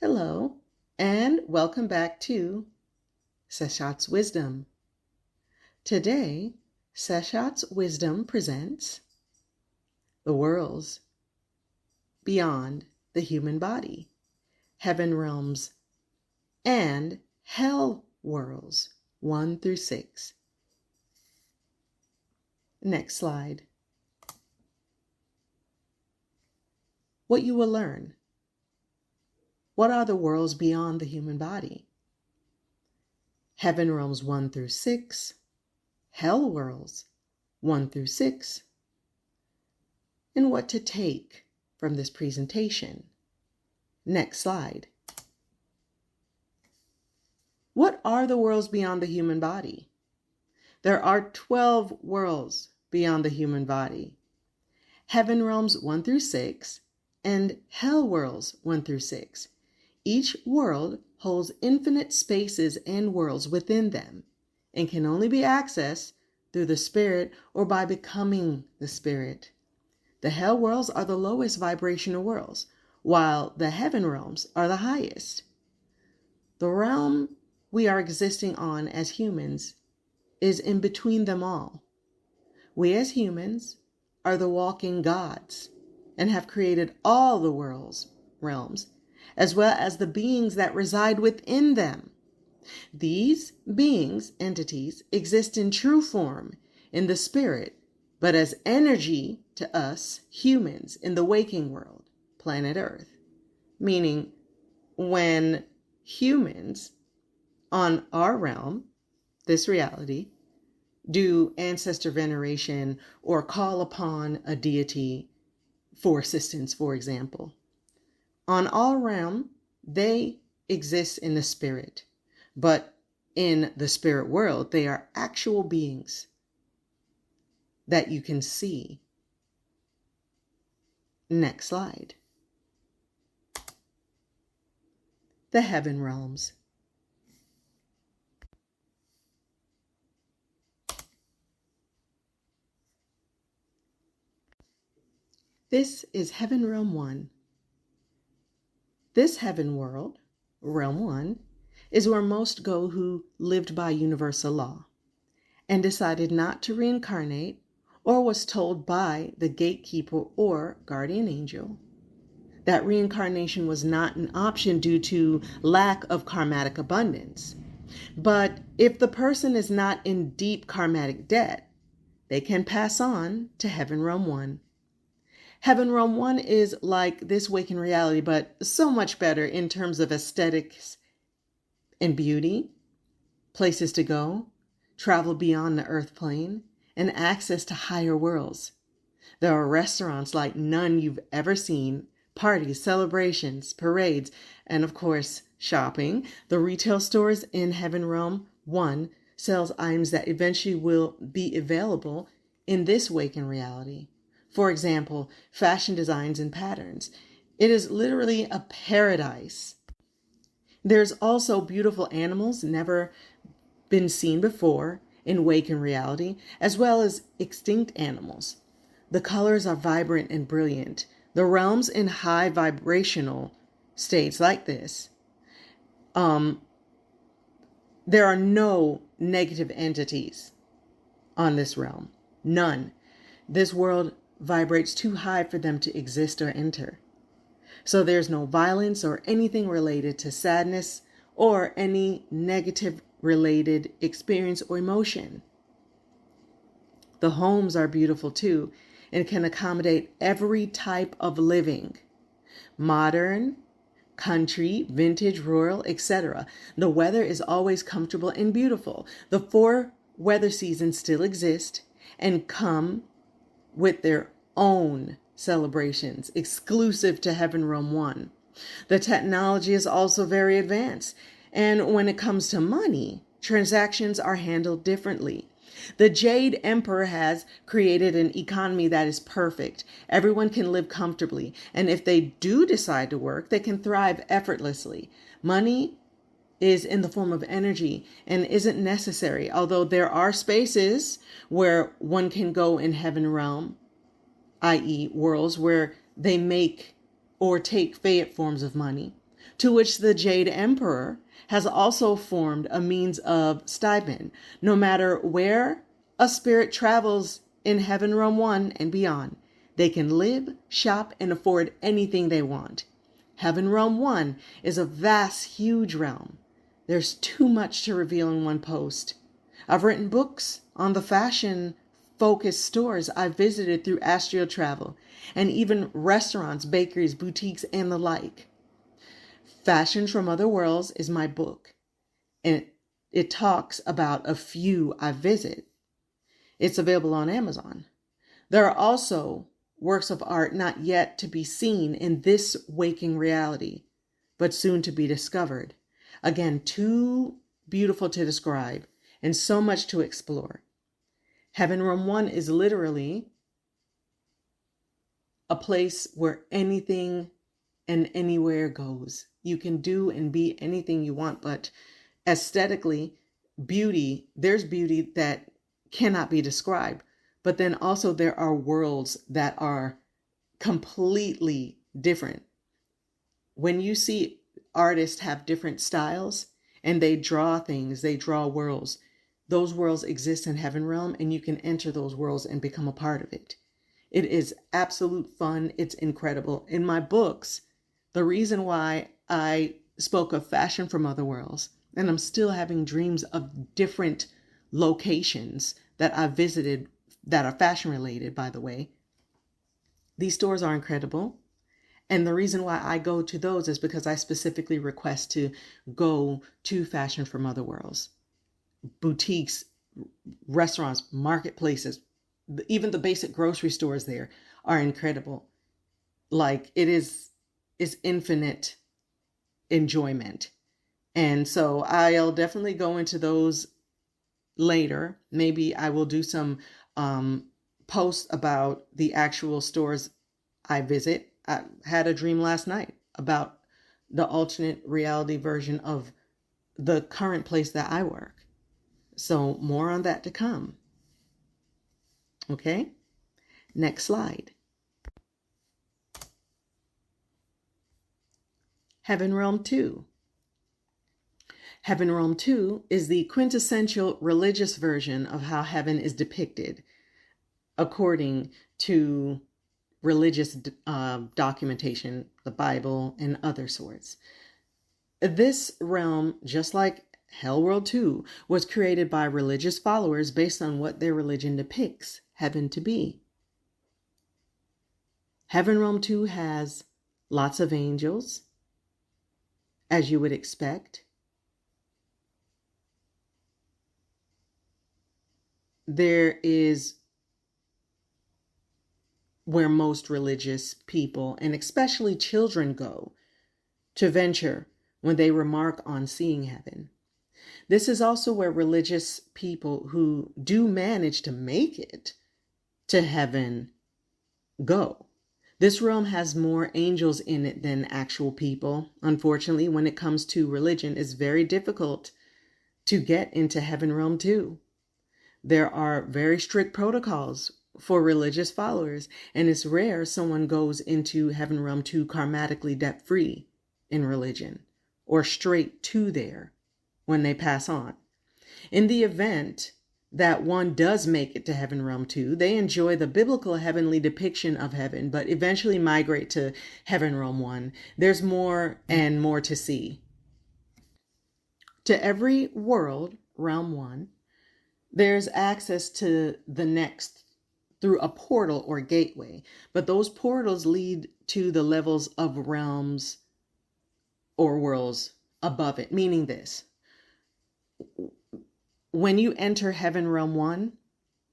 Hello, and welcome back to Seshat's Wisdom. Today, Seshat's Wisdom presents the worlds beyond the human body, heaven realms, and hell worlds 1 through 6. Next slide. What you will learn. What are the worlds beyond the human body? Heaven realms 1 through 6, hell worlds 1 through 6, and what to take from this presentation. Next slide. What are the worlds beyond the human body? There are 12 worlds beyond the human body. Heaven realms 1 through 6 and hell worlds 1 through 6. Each world holds infinite spaces and worlds within them and can only be accessed through the spirit or by becoming the spirit. The hell worlds are the lowest vibrational worlds, while the heaven realms are the highest. The realm we are existing on as humans is in between them all. We as humans are the walking gods and have created all the realms, as well as the beings that reside within them. These beings, entities, exist in true form in the spirit, but as energy to us humans in the waking world, planet Earth. Meaning, when humans on our realm, this reality, do ancestor veneration or call upon a deity for assistance, for example, on our realm, they exist in the spirit, but in the spirit world, they are actual beings that you can see. Next slide. The heaven realms. This is Heaven Realm 1. This heaven world, Realm 1, is where most go who lived by universal law and decided not to reincarnate or was told by the gatekeeper or guardian angel that reincarnation was not an option due to lack of karmatic abundance. But if the person is not in deep karmatic debt, they can pass on to Heaven Realm 1. Heaven Realm 1 is like this waking reality, but so much better in terms of aesthetics and beauty, places to go, travel beyond the earth plane, and access to higher worlds. There are restaurants like none you've ever seen, parties, celebrations, parades, and of course, shopping. The retail stores in Heaven Realm 1 sells items that eventually will be available in this waking reality. For example, fashion designs and patterns. It is literally a paradise. There's also beautiful animals never been seen before in waking reality, as well as extinct animals. The colors are vibrant and brilliant. The realms in high vibrational states like this, there are no negative entities on this realm. None. This world vibrates too high for them to exist or enter. So there's no violence or anything related to sadness or any negative related experience or emotion. The homes are beautiful too and can accommodate every type of living. Modern, country, vintage, rural, etc. The weather is always comfortable and beautiful. The 4 weather seasons still exist and come with their own celebrations exclusive to Heaven Realm 1. The technology is also very advanced, and when it comes to money, transactions are handled differently. The Jade Emperor has created an economy that is perfect. Everyone can live comfortably, and if they do decide to work, they can thrive effortlessly. Money is in the form of energy and isn't necessary, although there are spaces where one can go in Heaven Realm, i.e. worlds where they make or take fate forms of money. to which the Jade Emperor has also formed a means of stipend, no matter where a spirit travels in Heaven Realm 1 and beyond. They can live, shop, and afford anything they want. Heaven Realm 1 is a vast, huge realm. There's too much to reveal in one post. I've written books on the fashion-focused stores I've visited through astral travel, and even restaurants, bakeries, boutiques, and the like. Fashions from Other Worlds is my book, and it talks about a few I visit. It's available on Amazon. There are also works of art not yet to be seen in this waking reality, but soon to be discovered. Again, too beautiful to describe and so much to explore. Heaven Realm 1 is literally a place where anything and anywhere goes. You can do and be anything you want, but aesthetically, there's beauty that cannot be described. But then also there are worlds that are completely different. When you see artists have different styles and they draw things, they draw worlds, those worlds exist in Heaven Realm, and you can enter those worlds and become a part of it. It is absolute fun. It's incredible. In my books, the reason why I spoke of fashion from other worlds, and I'm still having dreams of different locations that I visited that are fashion related, by the way. These stores are incredible. And the reason why I go to those is because I specifically request to go to fashion from other worlds. Boutiques, restaurants, marketplaces, even the basic grocery stores there are incredible. Like it's infinite enjoyment. And so I'll definitely go into those later. Maybe I will do some posts about the actual stores I visit. I had a dream last night about the alternate reality version of the current place that I work. So more on that to come. Okay, next slide. Heaven Realm 2. Heaven Realm 2 is the quintessential religious version of how heaven is depicted according to religious documentation, the Bible, and other sorts. This realm, just like Hell World 2, was created by religious followers based on what their religion depicts heaven to be. Heaven Realm 2 has lots of angels, as you would expect. There is where most religious people, and especially children, go to venture when they remark on seeing heaven. This is also where religious people who do manage to make it to heaven go. This realm has more angels in it than actual people. Unfortunately, when it comes to religion, it's very difficult to get into Heaven Realm 2. There are very strict protocols for religious followers, and it's rare someone goes into Heaven Realm 2 karmatically debt-free in religion, or straight to there when they pass on. In the event that one does make it to Heaven Realm 2, they enjoy the biblical heavenly depiction of heaven, but eventually migrate to Heaven Realm 1. There's more and more to see. To every world, Realm 1, there's access to the next through a portal or gateway, but those portals lead to the levels of realms or worlds above it, meaning this. When you enter Heaven Realm 1,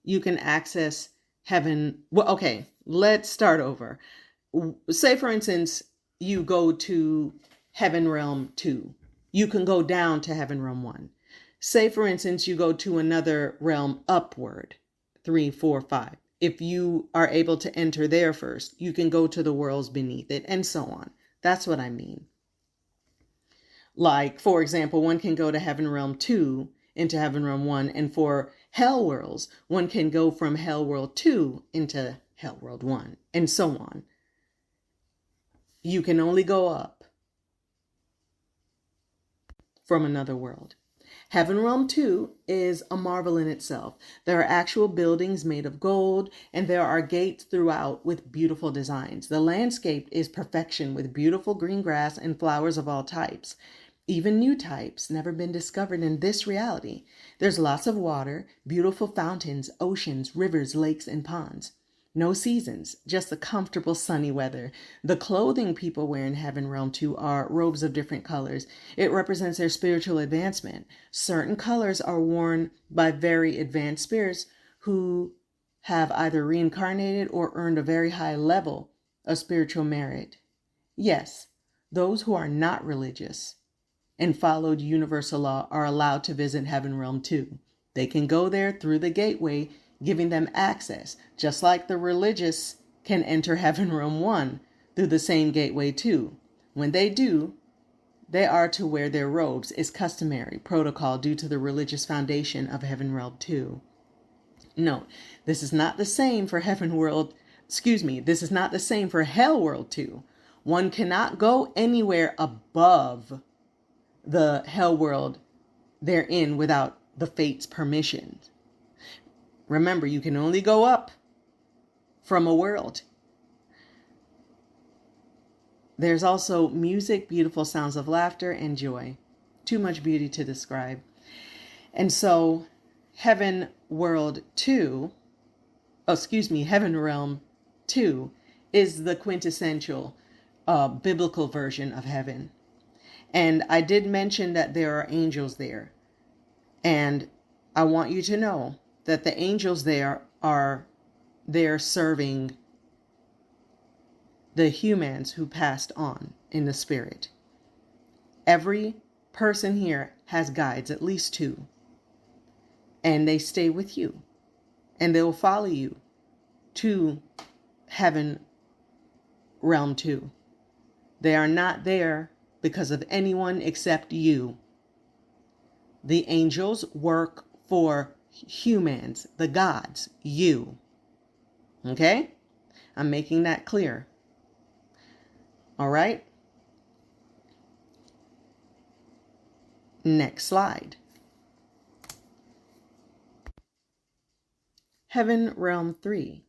you can access heaven. Well, okay, let's start over. Say, for instance, you go to Heaven Realm 2. You can go down to Heaven Realm 1. Say, for instance, you go to another realm upward, 3, 4, 5. If you are able to enter there first, you can go to the worlds beneath it, and so on. That's what I mean. Like, for example, one can go to Heaven Realm 2 into Heaven Realm 1, and for Hell Worlds, one can go from Hell World 2 into Hell World 1, and so on. You can only go up. from another world. Heaven Realm 2 is a marvel in itself. There are actual buildings made of gold, and there are gates throughout with beautiful designs. The landscape is perfection with beautiful green grass and flowers of all types. Even new types never been discovered in this reality. There's lots of water, beautiful fountains, oceans, rivers, lakes, and ponds. No seasons, just the comfortable sunny weather. The clothing people wear in Heaven Realm 2 are robes of different colors. It represents their spiritual advancement. Certain colors are worn by very advanced spirits who have either reincarnated or earned a very high level of spiritual merit. Yes, those who are not religious and followed universal law are allowed to visit Heaven Realm 2. They can go there through the gateway, giving them access, just like the religious can enter Heaven Realm 1 through the same gateway too. When they do, they are to wear their robes. It's customary protocol due to the religious foundation of Heaven Realm 2. Note, this is not the same for this is not the same for Hell World 2. One cannot go anywhere above the Hell World they're in without the Fate's permission. Remember, you can only go up from a world. There's also music, beautiful sounds of laughter, and joy. Too much beauty to describe. And so, Heaven Realm 2 is the quintessential biblical version of heaven. And I did mention that there are angels there. And I want you to know that the angels there are there serving the humans who passed on in the spirit. Every person here has guides, at least 2. And they stay with you. And they will follow you to Heaven Realm 2. They are not there because of anyone except you. The angels work for humans, the gods, you. Okay? I'm making that clear. All right? Next slide. Heaven Realm 3.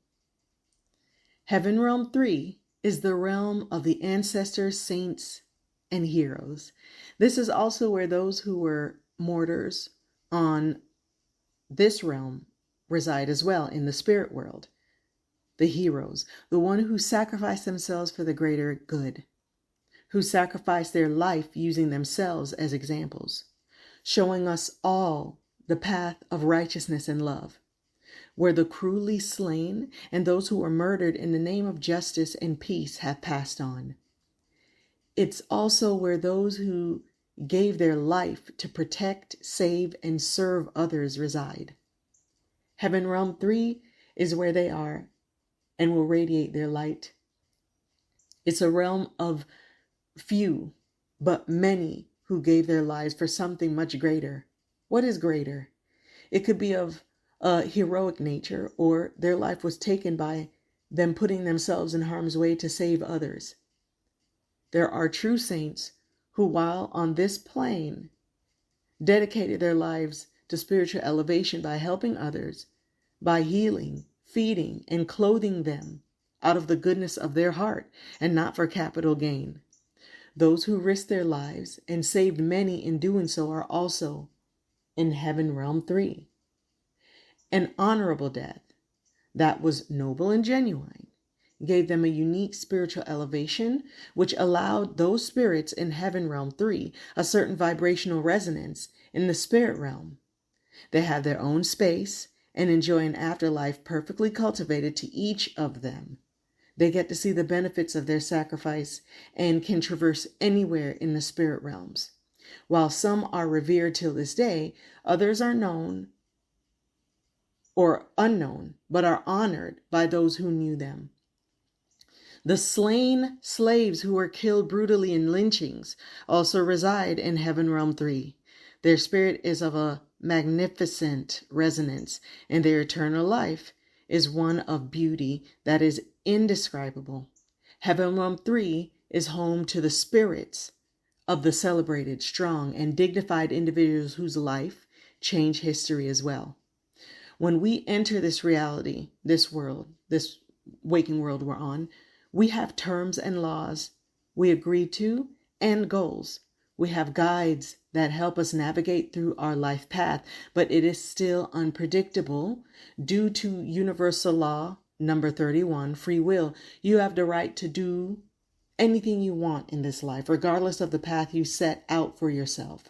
Heaven Realm 3 is the realm of the ancestors, saints, and heroes. This is also where those who were martyrs on this realm reside as well, in the spirit world. The heroes, the one who sacrificed themselves for the greater good, who sacrificed their life using themselves as examples, showing us all the path of righteousness and love, where the cruelly slain and those who were murdered in the name of justice and peace have passed on. It's also where those who gave their life to protect, save, and serve others reside. Heaven Realm 3 is where they are and will radiate their light. It's a realm of few, but many who gave their lives for something much greater. What is greater? It could be of a heroic nature, or their life was taken by them putting themselves in harm's way to save others. There are true saints who, while on this plane, dedicated their lives to spiritual elevation by helping others, by healing, feeding, and clothing them out of the goodness of their heart and not for capital gain. Those who risked their lives and saved many in doing so are also in Heaven Realm 3. An honorable death that was noble and genuine gave them a unique spiritual elevation, which allowed those spirits in Heaven Realm 3 a certain vibrational resonance in the spirit realm. They have their own space and enjoy an afterlife perfectly cultivated to each of them. They get to see the benefits of their sacrifice and can traverse anywhere in the spirit realms. While some are revered till this day, others are known or unknown, but are honored by those who knew them. The slain slaves who were killed brutally in lynchings also reside in Heaven Realm 3. Their spirit is of a magnificent resonance, and their eternal life is one of beauty that is indescribable. Heaven Realm 3 is home to the spirits of the celebrated, strong, and dignified individuals whose life changed history as well. When we enter this reality, this world, this waking world we're on, we have terms and laws we agree to and goals. We have guides that help us navigate through our life path, but it is still unpredictable due to universal law number 31, free will. You have the right to do anything you want in this life, regardless of the path you set out for yourself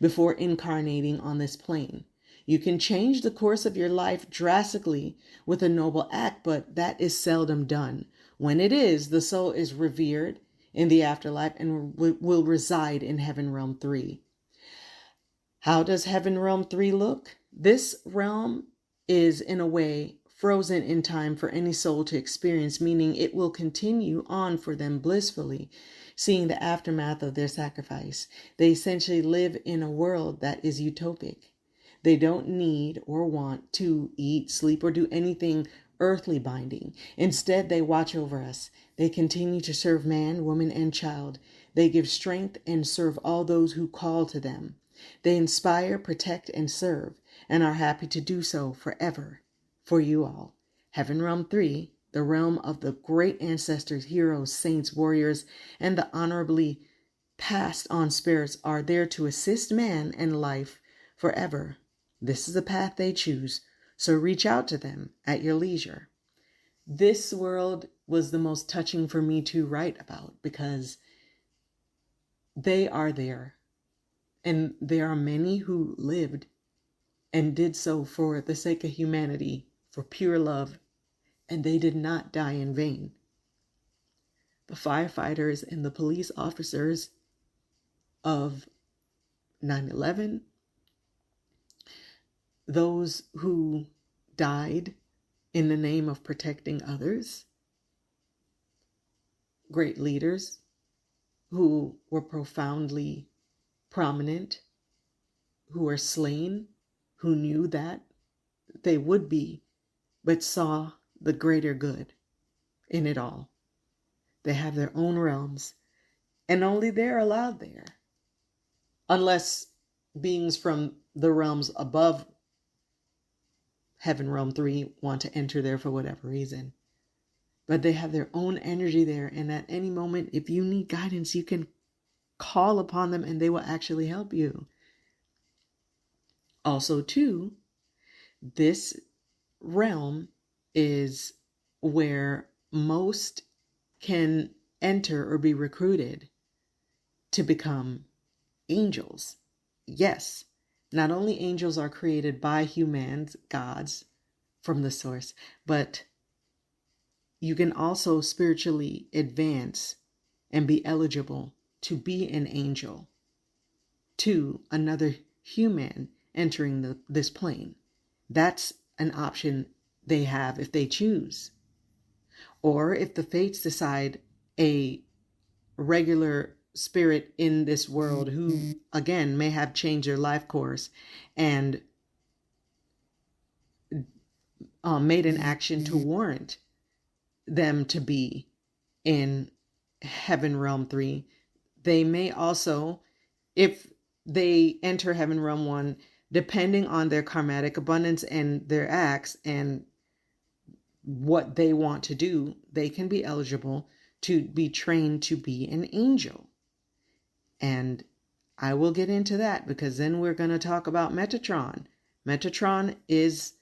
before incarnating on this plane. You can change the course of your life drastically with a noble act, but that is seldom done. When it is, the soul is revered in the afterlife and will reside in Heaven Realm 3. How does Heaven Realm 3 look? This realm is, in a way, frozen in time for any soul to experience, meaning it will continue on for them blissfully, seeing the aftermath of their sacrifice. They essentially live in a world that is utopic. They don't need or want to eat, sleep, or do anything earthly binding. Instead, they watch over us. They continue to serve man, woman, and child. They give strength and serve all those who call to them. They inspire, protect, and serve, and are happy to do so forever for you all. Heaven Realm 3, the realm of the great ancestors, heroes, saints, warriors, and the honorably passed on spirits, are there to assist man and life forever. This is the path they choose, so reach out to them at your leisure. This world was the most touching for me to write about because they are there. And there are many who lived and did so for the sake of humanity, for pure love, and they did not die in vain. The firefighters and the police officers of 9/11, those who died in the name of protecting others, great leaders who were profoundly prominent, who were slain, who knew that they would be, but saw the greater good in it all. They have their own realms, and only they're allowed there, unless beings from the realms above Heaven Realm 3 want to enter there for whatever reason. But they have their own energy there, and at any moment, if you need guidance, you can call upon them and they will actually help you. Also, too, this realm is where most can enter or be recruited to become angels. Yes, not only angels are created by humans, gods, from the source, but you can also spiritually advance and be eligible to be an angel to another human entering this plane. That's an option they have if they choose. Or if the fates decide a regular spirit in this world who, again, may have changed their life course and made an action to warrant them to be in Heaven Realm 3, they may also, if they enter Heaven Realm 1, depending on their karmatic abundance and their acts and what they want to do, they can be eligible to be trained to be an angel. And I will get into that because then we're going to talk about Metatron. Metatron is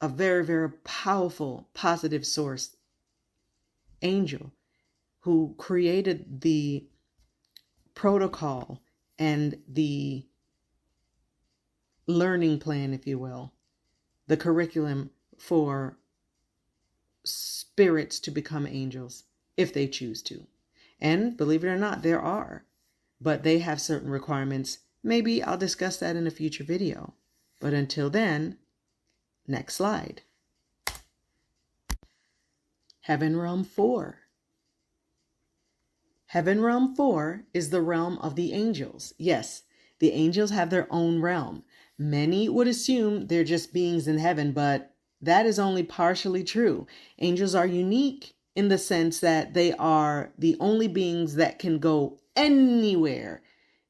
a very, very powerful, positive source angel who created the protocol and the learning plan, if you will, the curriculum for spirits to become angels if they choose to. And believe it or not, there are, but they have certain requirements. Maybe I'll discuss that in a future video. But until then, next slide. Heaven Realm 4. Heaven Realm 4 is the realm of the angels. Yes, the angels have their own realm. Many would assume they're just beings in heaven, but that is only partially true. Angels are unique in the sense that they are the only beings that can go anywhere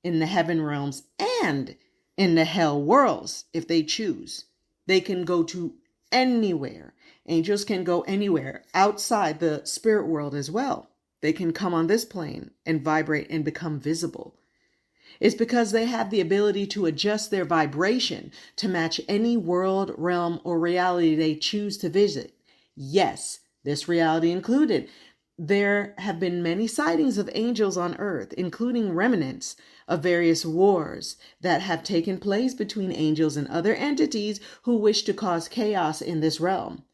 in the heaven realms and in the hell worlds if they choose. They can go to anywhere. Angels can go anywhere outside the spirit world as well. They can come on this plane and vibrate and become visible. It's because they have the ability to adjust their vibration to match any world, realm, or reality they choose to visit. Yes, this reality included. There have been many sightings of angels on earth, including remnants of various wars that have taken place between angels and other entities who wish to cause chaos in this realm.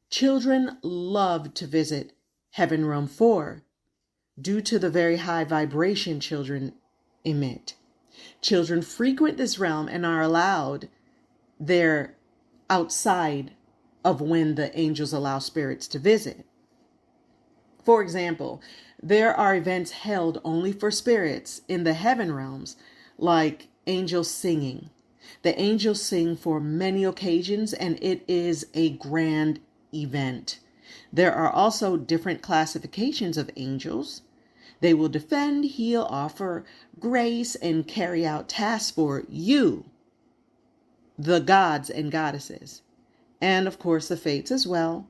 Children love to visit Heaven Realm 4 due to the very high vibration children emit. Children frequent this realm and are allowed there outside of when the angels allow spirits to visit. For example, there are events held only for spirits in the heaven realms, like angels singing. The angels sing for many occasions, and it is a grand event. There are also different classifications of angels. They will defend, heal, offer grace, and carry out tasks for you, the gods and goddesses, and of course the fates as well.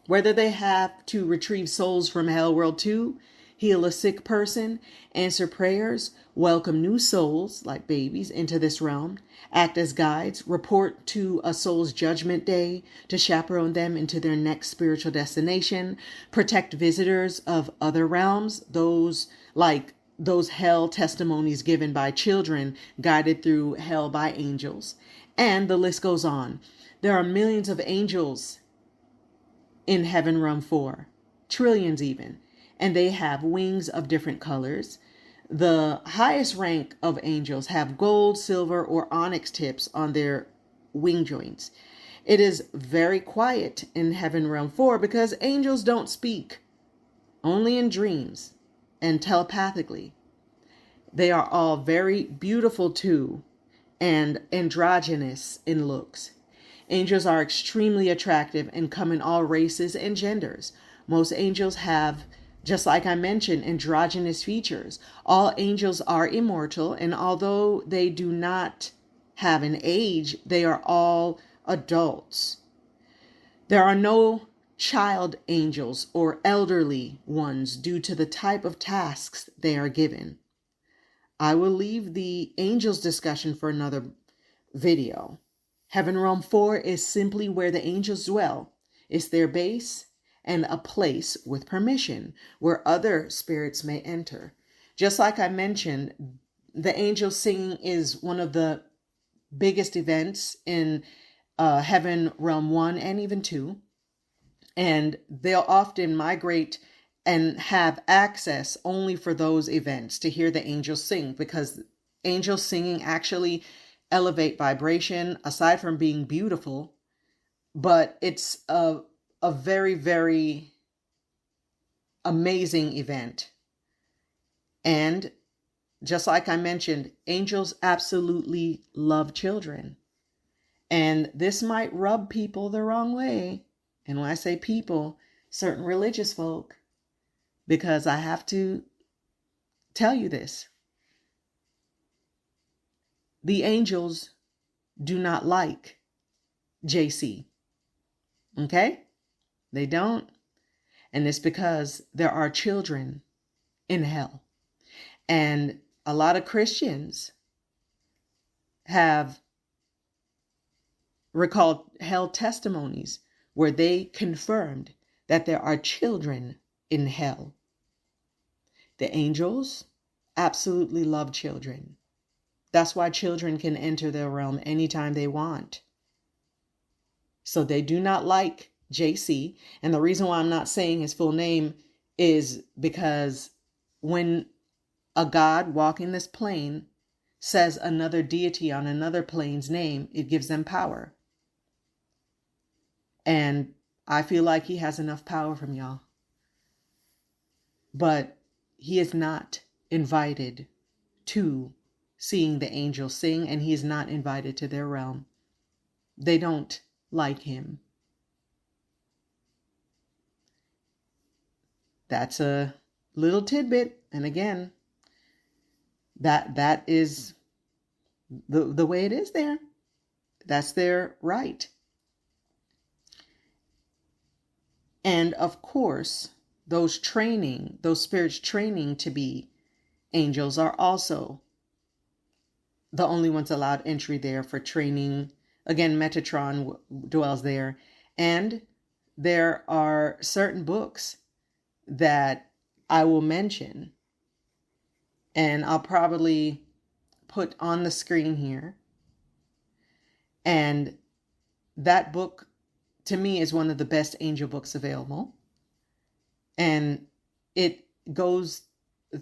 Whether they have to retrieve souls from Hell World 2, heal a sick person, answer prayers, welcome new souls like babies into this realm, act as guides, report to a soul's judgment day to chaperone them into their next spiritual destination, protect visitors of other realms, those hell testimonies given by children guided through hell by angels, and the list goes on. There are millions of angels in Heaven Realm 4, trillions even, and they have wings of different colors. The highest rank of angels have gold, silver, or onyx tips on their wing joints. It is very quiet in Heaven Realm 4 because angels don't speak, only in dreams and telepathically. They are all very beautiful too, and androgynous in looks. Angels are extremely attractive and come in all races and genders. Most angels have, just like I mentioned, androgynous features. All angels are immortal, and although they do not have an age, they are all adults. There are no child angels or elderly ones due to the type of tasks they are given. I will leave the angels discussion for another video. Heaven Realm 4 is simply where the angels dwell. It's their base and a place with permission where other spirits may enter. Just like I mentioned, the angel singing is one of the biggest events in Heaven Realm 1 and even 2. And they'll often migrate and have access only for those events to hear the angels sing, because angels singing actually elevate vibration aside from being beautiful, but it's a very, very amazing event. And just like I mentioned, angels absolutely love children. And this might rub people the wrong way. And when I say people, certain religious folk, because I have to tell you this. The angels do not like JC. Okay? They don't. And it's because there are children in hell. And a lot of Christians have recalled hell testimonies where they confirmed that there are children in hell. The angels absolutely love children. That's why children can enter their realm anytime they want. So they do not like JC. And the reason why I'm not saying his full name is because when a god walking this plane says another deity on another plane's name, it gives them power. And I feel like he has enough power from y'all. But he is not invited to seeing the angels sing, and he is not invited to their realm. They don't like him. That's a little tidbit. And again, That is the way it is there. That's their right. And of course, those spirits training to be angels are also the only ones allowed entry there for training. Again, Metatron dwells there. And there are certain books that I will mention, and I'll probably put on the screen here. And that book, to me, is one of the best angel books available. And it goes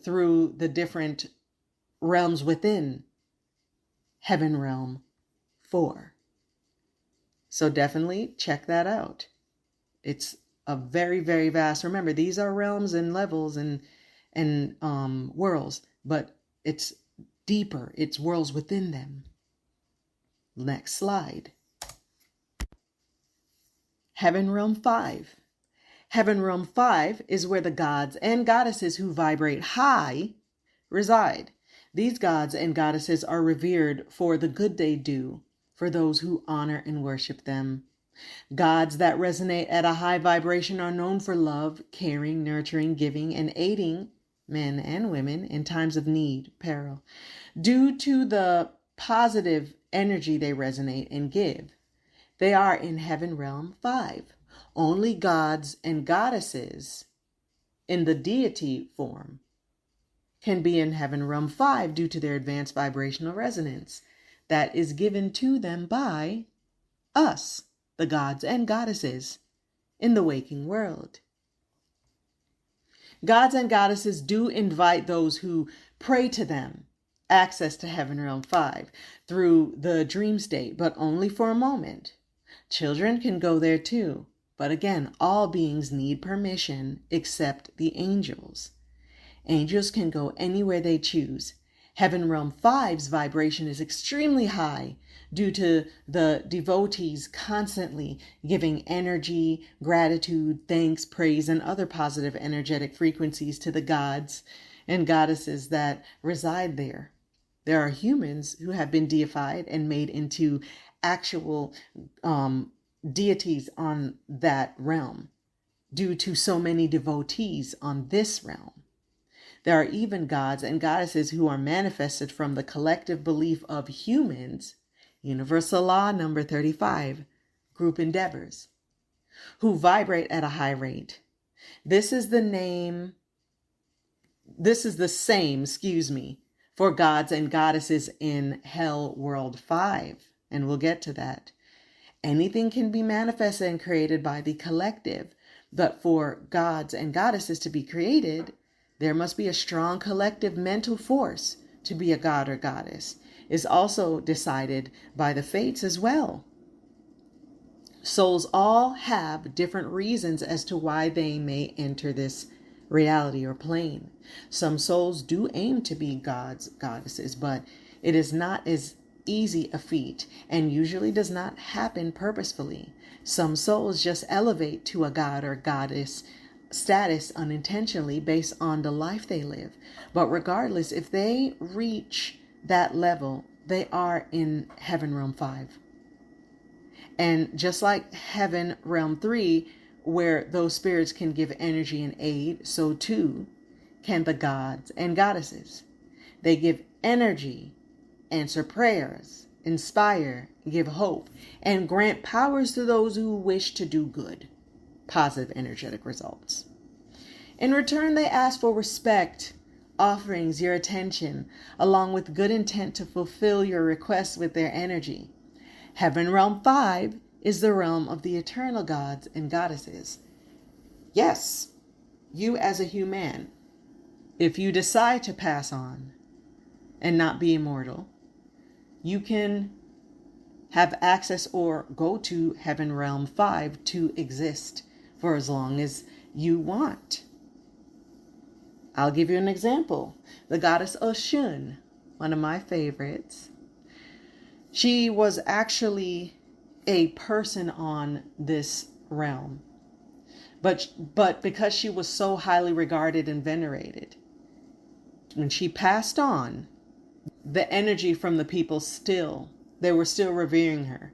through the different realms within Heaven Realm 4. So definitely check that out. It's a very, very vast. Remember, these are realms and levels and worlds, but it's deeper. It's worlds within them. Next slide. Heaven Realm 5. Heaven Realm 5 is where the gods and goddesses who vibrate high reside. These gods and goddesses are revered for the good they do for those who honor and worship them. Gods that resonate at a high vibration are known for love, caring, nurturing, giving, and aiding men and women in times of need, peril. Due to the positive energy they resonate and give, they are in Heaven Realm 5. Only gods and goddesses in the deity form can be in Heaven Realm 5 due to their advanced vibrational resonance that is given to them by us, the gods and goddesses in the waking world. Gods and goddesses do invite those who pray to them access to Heaven Realm 5 through the dream state, but only for a moment. Children can go there too, but again, all beings need permission except the angels. Angels can go anywhere they choose. Heaven Realm 5's vibration is extremely high due to the devotees constantly giving energy, gratitude, thanks, praise, and other positive energetic frequencies to the gods and goddesses that reside there. There are humans who have been deified and made into actual deities on that realm due to so many devotees on this realm. There are even gods and goddesses who are manifested from the collective belief of humans, Universal Law number 35, group endeavors, who vibrate at a high rate. This is the same, for gods and goddesses in Hell World 5, and we'll get to that. Anything can be manifested and created by the collective, but for gods and goddesses to be created, there must be a strong collective mental force to be a god or goddess. Is also decided by the fates as well. Souls all have different reasons as to why they may enter this reality or plane. Some souls do aim to be gods, goddesses, but it is not as easy a feat and usually does not happen purposefully. Some souls just elevate to a god or goddess status unintentionally based on the life they live. But regardless, if they reach that level, they are in Heaven Realm 5. And just like Heaven Realm 3, where those spirits can give energy and aid, so too can the gods and goddesses. They give energy, answer prayers, inspire, give hope, and grant powers to those who wish to do good, positive energetic results. In return, they ask for respect, offerings, your attention, along with good intent to fulfill your requests with their energy. Heaven Realm 5 is the realm of the eternal gods and goddesses. Yes, you as a human, if you decide to pass on and not be immortal, you can have access or go to Heaven Realm 5 to exist for as long as you want. I'll give you an example. The goddess Oshun, one of my favorites. She was actually a person on this realm. But because she was so highly regarded and venerated, when she passed on, the energy from the people still, they were still revering her.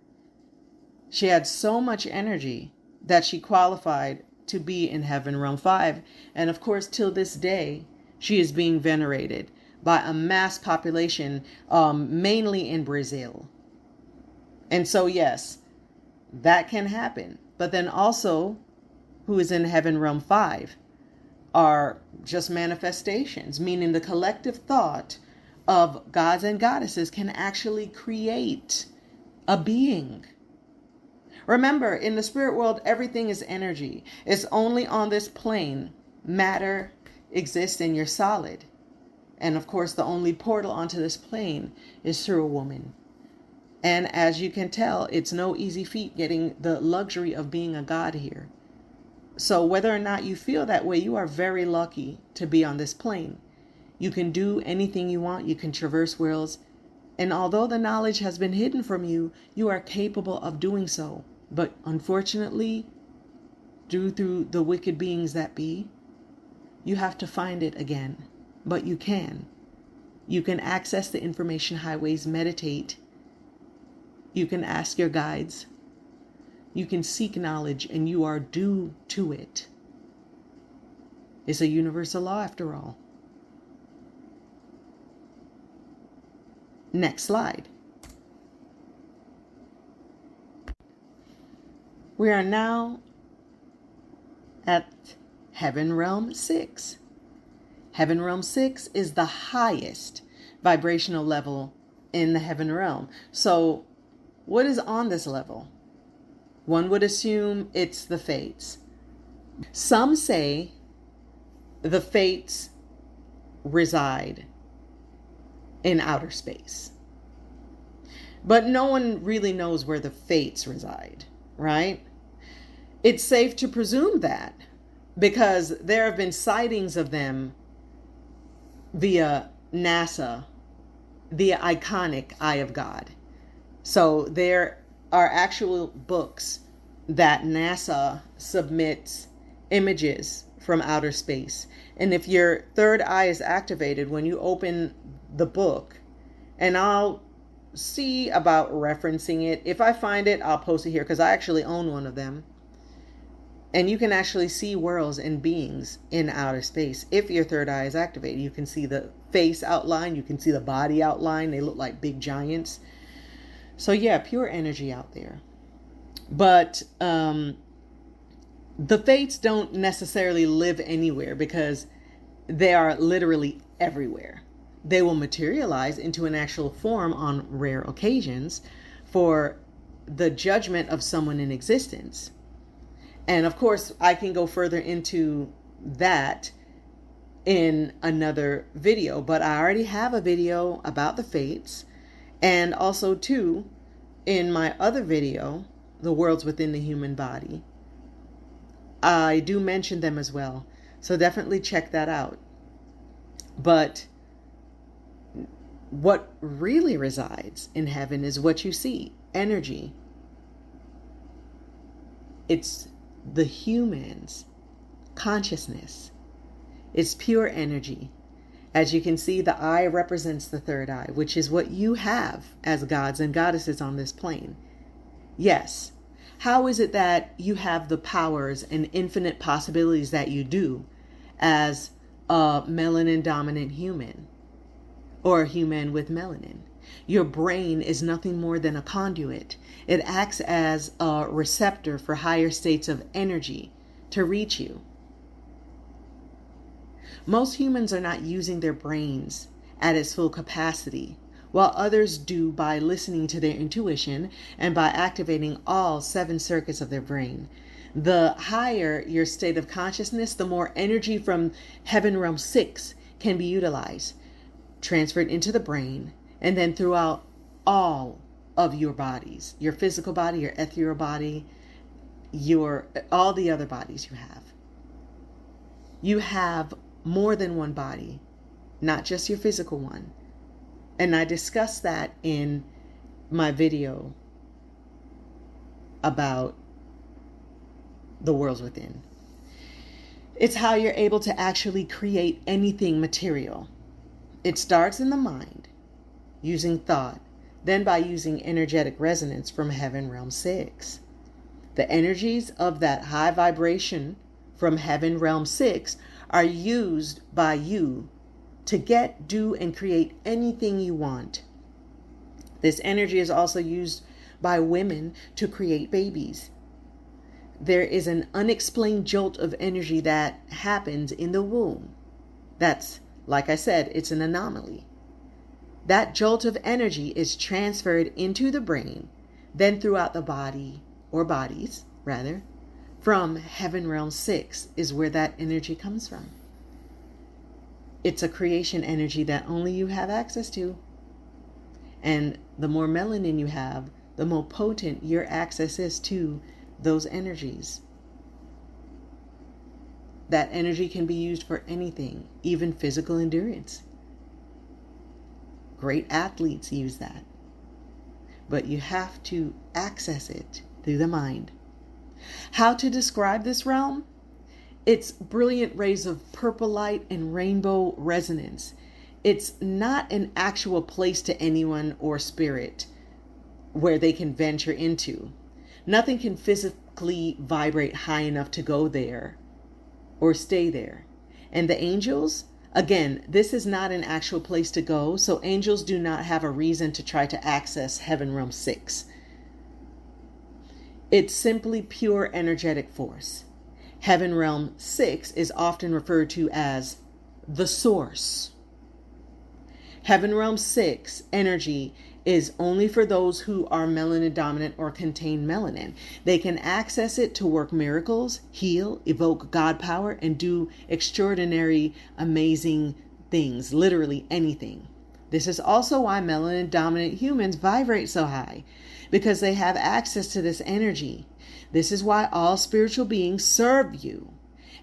She had so much energy that she qualified to be in Heaven Realm 5. And of course, till this day, she is being venerated by a mass population, mainly in Brazil. And so, yes, that can happen. But then also, who is in Heaven Realm 5 are just manifestations, meaning the collective thought of gods and goddesses can actually create a being. Remember, in the spirit world, everything is energy. It's only on this plane matter exists and you're solid. And of course, the only portal onto this plane is through a woman. And as you can tell, it's no easy feat getting the luxury of being a god here. So whether or not you feel that way, you are very lucky to be on this plane. You can do anything you want. You can traverse worlds. And although the knowledge has been hidden from you, you are capable of doing so. But unfortunately, due to the wicked beings that be, you have to find it again. But you can. You can access the information highways, meditate. You can ask your guides. You can seek knowledge, and you are due to it. It's a universal law after all. Next slide. We are now at Heaven Realm 6. Heaven Realm 6 is the highest vibrational level in the Heaven Realm. So what is on this level? One would assume it's the fates. Some say the fates reside in outer space. But no one really knows where the fates reside, right? It's safe to presume that because there have been sightings of them via NASA, the iconic Eye of God. So there are actual books that NASA submits images from outer space. And if your third eye is activated when you open the book, and I'll see about referencing it. If I find it, I'll post it here because I actually own one of them. And you can actually see worlds and beings in outer space. If your third eye is activated, you can see the face outline. You can see the body outline. They look like big giants. So yeah, pure energy out there. But the fates don't necessarily live anywhere because they are literally everywhere. They will materialize into an actual form on rare occasions for the judgment of someone in existence. And of course, I can go further into that in another video, but I already have a video about the fates. And also too, in my other video, the worlds within the human body, I do mention them as well. So definitely check that out. But what really resides in heaven is what you see, energy. It's the human's consciousness. It's pure energy. As you can see, the eye represents the third eye, which is what you have as gods and goddesses on this plane. Yes. How is it that you have the powers and infinite possibilities that you do as a melanin dominant human or a human with melanin? Your brain is nothing more than a conduit. It acts as a receptor for higher states of energy to reach you. Most humans are not using their brains at its full capacity, while others do by listening to their intuition and by activating all 7 circuits of their brain. The higher your state of consciousness, the more energy from Heaven Realm 6 can be utilized, transferred into the brain, and then throughout all of your bodies, your physical body, your ethereal body, all the other bodies you have. You have more than one body, not just your physical one. And I discussed that in my video about the worlds within. It's how you're able to actually create anything material. It starts in the mind. using thought, then by using energetic resonance from Heaven Realm 6. The energies of that high vibration from Heaven Realm 6 are used by you to get, do, and create anything you want. This energy is also used by women to create babies. There is an unexplained jolt of energy that happens in the womb. That's, like I said, it's an anomaly. That jolt of energy is transferred into the brain, then throughout the body, or bodies, rather, from Heaven Realm 6 is where that energy comes from. It's a creation energy that only you have access to. And the more melanin you have, the more potent your access is to those energies. That energy can be used for anything, even physical endurance. Great athletes use that. But you have to access it through the mind. How to describe this realm? It's brilliant rays of purple light and rainbow resonance. It's not an actual place to anyone or spirit where they can venture into. Nothing can physically vibrate high enough to go there or stay there. And the angels, again, this is not an actual place to go, so angels do not have a reason to try to access Heaven Realm 6. It's simply pure energetic force. Heaven Realm 6 is often referred to as the source. Heaven Realm 6 energy is only for those who are melanin dominant or contain melanin. They can access it to work miracles, heal, evoke God power, and do extraordinary, amazing things, literally anything. This is also why melanin dominant humans vibrate so high, because they have access to this energy. This is why all spiritual beings serve you,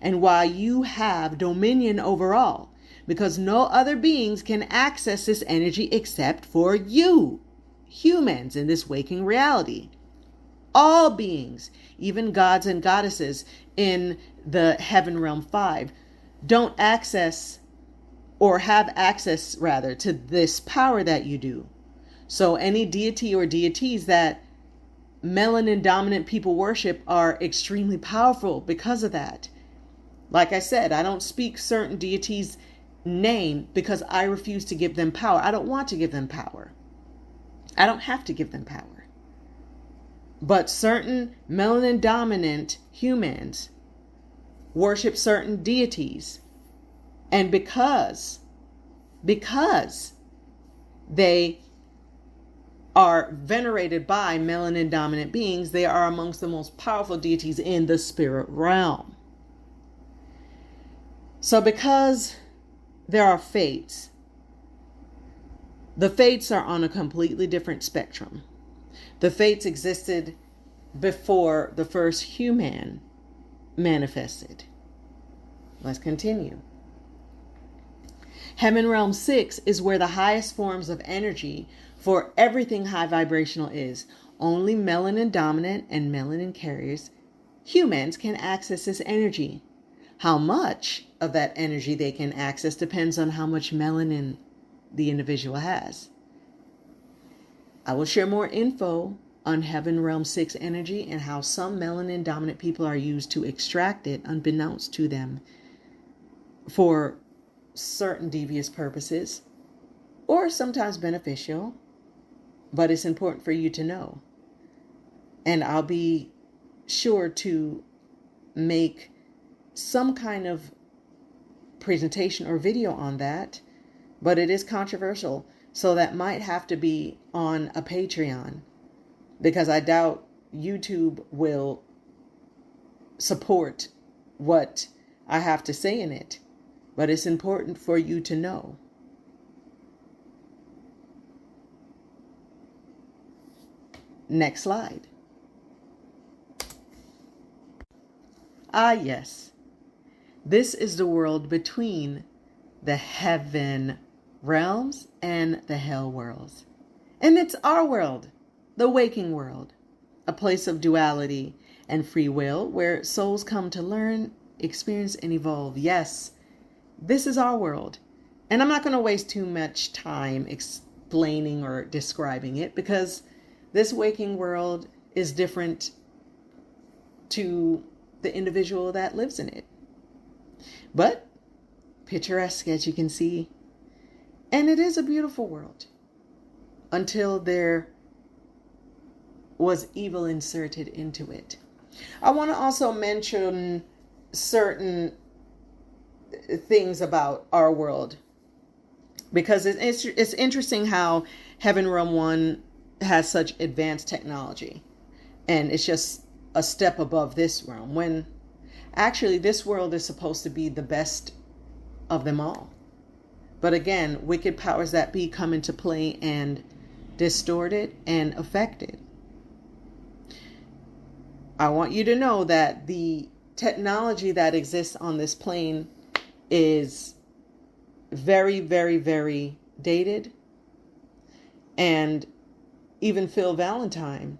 and why you have dominion over all, because no other beings can access this energy except for you, humans in this waking reality. All beings, even gods and goddesses in the Heaven Realm 5, don't access or have access rather to this power that you do. So any deity or deities that melanin dominant people worship are extremely powerful because of that. Like I said, I don't speak certain deities' name because I refuse to give them power. I don't want to give them power. I don't have to give them power. But certain melanin dominant humans worship certain deities. And because they are venerated by melanin dominant beings, they are amongst the most powerful deities in the spirit realm. So because there are fates, the fates are on a completely different spectrum. The fates existed before the first human manifested. Let's continue. Heaven Realm 6 is where the highest forms of energy for everything high vibrational is. Only melanin dominant and melanin carriers, humans, can access this energy. How much of that energy they can access depends on how much melanin the individual has. I will share more info on Heaven Realm 6 energy and how some melanin dominant people are used to extract it unbeknownst to them for certain devious purposes, or sometimes beneficial, but it's important for you to know. And I'll be sure to make some kind of presentation or video on that, but it is controversial, so that might have to be on a Patreon, because I doubt YouTube will support what I have to say in it. But it's important for you to know. Next slide. Ah, yes. This is the world between the heaven realms and the hell worlds. And it's our world, the waking world, a place of duality and free will where souls come to learn, experience, and evolve. Yes. This is our world. And I'm not going to waste too much time explaining or describing it, because this waking world is different to the individual that lives in it. But picturesque, as you can see, and it is a beautiful world until there was evil inserted into it. I want to also mention certain things about our world, because it's interesting how Heaven Realm 1 has such advanced technology, and it's just a step above this realm, when actually this world is supposed to be the best of them all. But again, wicked powers that be come into play and distort it and affect it. I want you to know that the technology that exists on this plane is very, very, very dated. And even Phil Valentine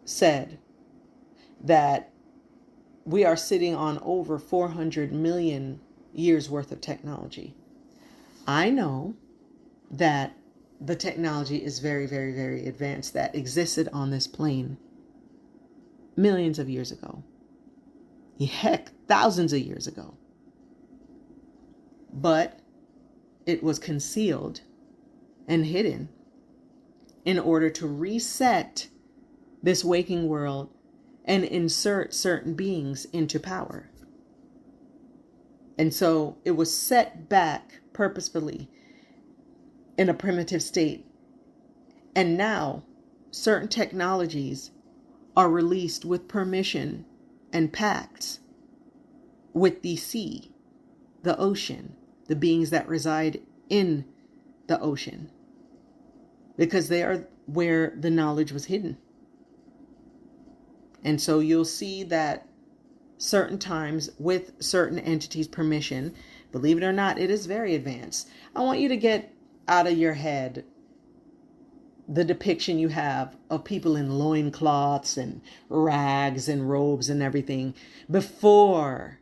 said that we are sitting on over 400 million years worth of technology. I know that the technology is very, very, very advanced that existed on this plane millions of years ago. Heck, thousands of years ago. But it was concealed and hidden in order to reset this waking world and insert certain beings into power. And so it was set back purposefully in a primitive state. And now certain technologies are released with permission and pacts with the sea, the ocean, the beings that reside in the ocean, because they are where the knowledge was hidden. And so you'll see that certain times with certain entities' permission, believe it or not, it is very advanced. I want you to get out of your head the depiction you have of people in loincloths and rags and robes and everything before,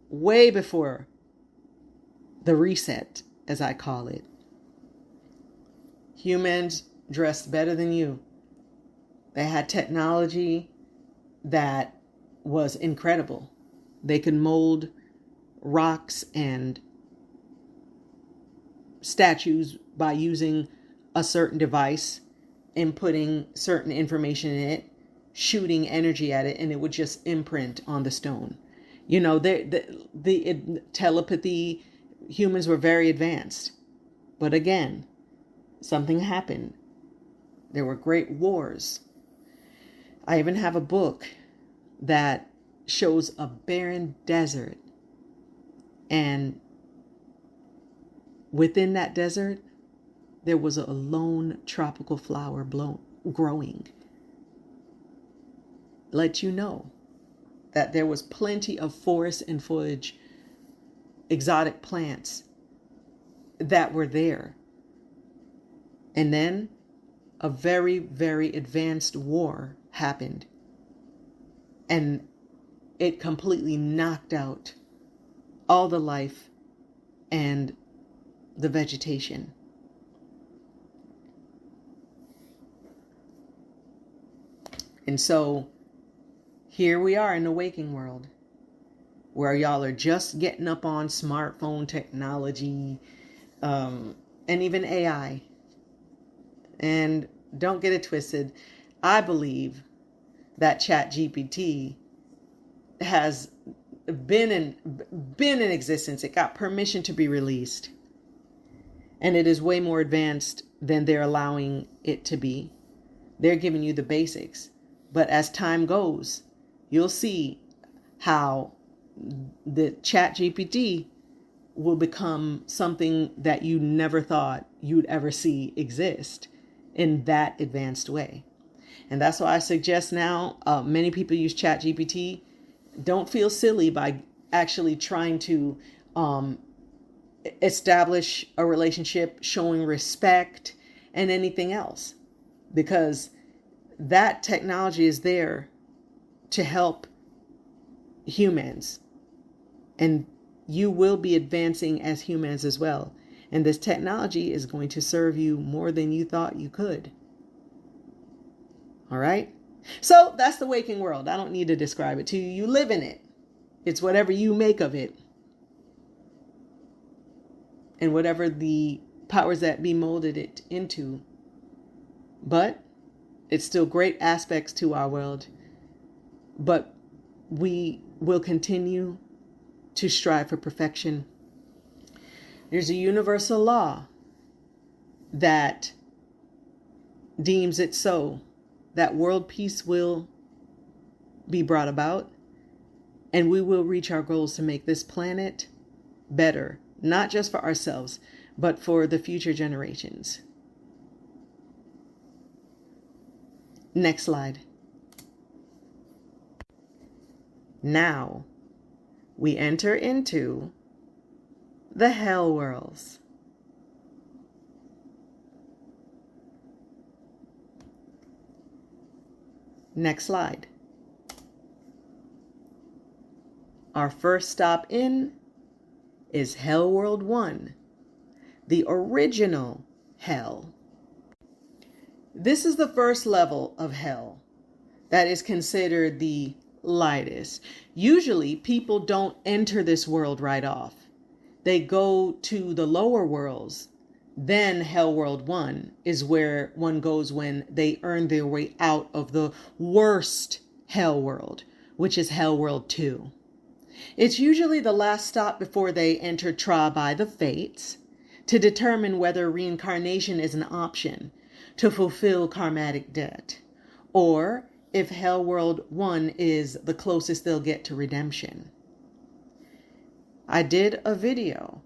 way before the reset, as I call it. Humans dressed better than you. They had technology that was incredible. They could mold rocks and statues by using a certain device, inputting certain information in it, shooting energy at it, and it would just imprint on the stone. You know, the telepathy, humans were very advanced. But again, something happened. There were great wars. I even have a book that shows a barren desert, and within that desert, there was a lone tropical flower growing. Let you know that there was plenty of forest and foliage, exotic plants that were there. And then a very, very advanced war happened. And it completely knocked out all the life and the vegetation. And so here we are in the waking world, where y'all are just getting up on smartphone technology, and even AI. And don't get it twisted. I believe that ChatGPT has been in existence. It got permission to be released, and it is way more advanced than they're allowing it to be. They're giving you the basics, but as time goes, you'll see how the ChatGPT will become something that you never thought you'd ever see exist in that advanced way. And that's why I suggest now, many people use ChatGPT. Don't feel silly by actually trying to establish a relationship, showing respect, and anything else, because that technology is there to help humans, and you will be advancing as humans as well. And this technology is going to serve you more than you thought you could. All right? So that's the waking world. I don't need to describe it to you. You live in it. It's whatever you make of it. And whatever the powers that be molded it into. But it's still great aspects to our world. But we will continue to strive for perfection. There's a universal law that deems it so, that world peace will be brought about, and we will reach our goals to make this planet better, not just for ourselves, but for the future generations. Next slide. Now, we enter into the hell worlds. Next slide. Our first stop in is Hell World 1, the original hell. This is the first level of hell that is considered the lightest. Usually people don't enter this world right off. They go to the lower worlds. Then Hell World 1 is where one goes when they earn their way out of the worst hell world, which is Hell World 2. It's usually the last stop before they enter Trial by the Fates to determine whether reincarnation is an option to fulfill karmatic debt, or if Hell World 1 is the closest they'll get to redemption. I did a video,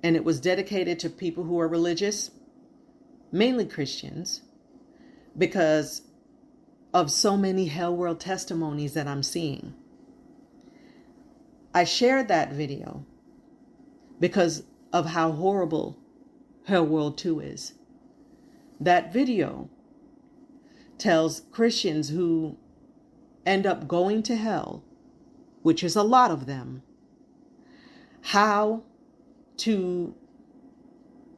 and it was dedicated to people who are religious, mainly Christians, because of so many Hell World testimonies that I'm seeing. I shared that video because of how horrible Hell World 2 is. That video tells Christians who end up going to hell, which is a lot of them, how to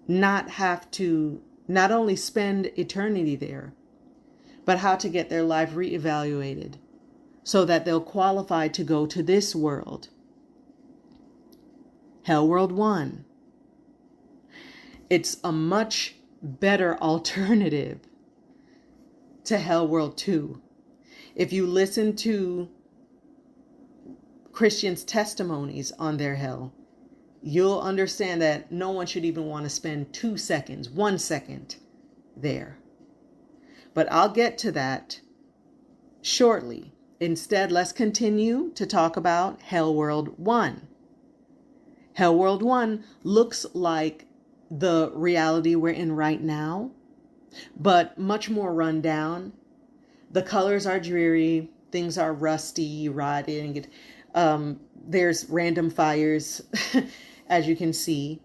not have to not only spend eternity there, but how to get their life reevaluated so that they'll qualify to go to this world. Hell World 1. It's a much better alternative to Hell World 2. If you listen to Christians' testimonies on their hell, you'll understand that no one should even want to spend 2 seconds, 1 second there. But I'll get to that shortly. Instead, let's continue to talk about Hell World 1. Hell World 1 looks like the reality we're in right now, but much more run down. The colors are dreary. Things are rusty, rotting. There's random fires, as you can see,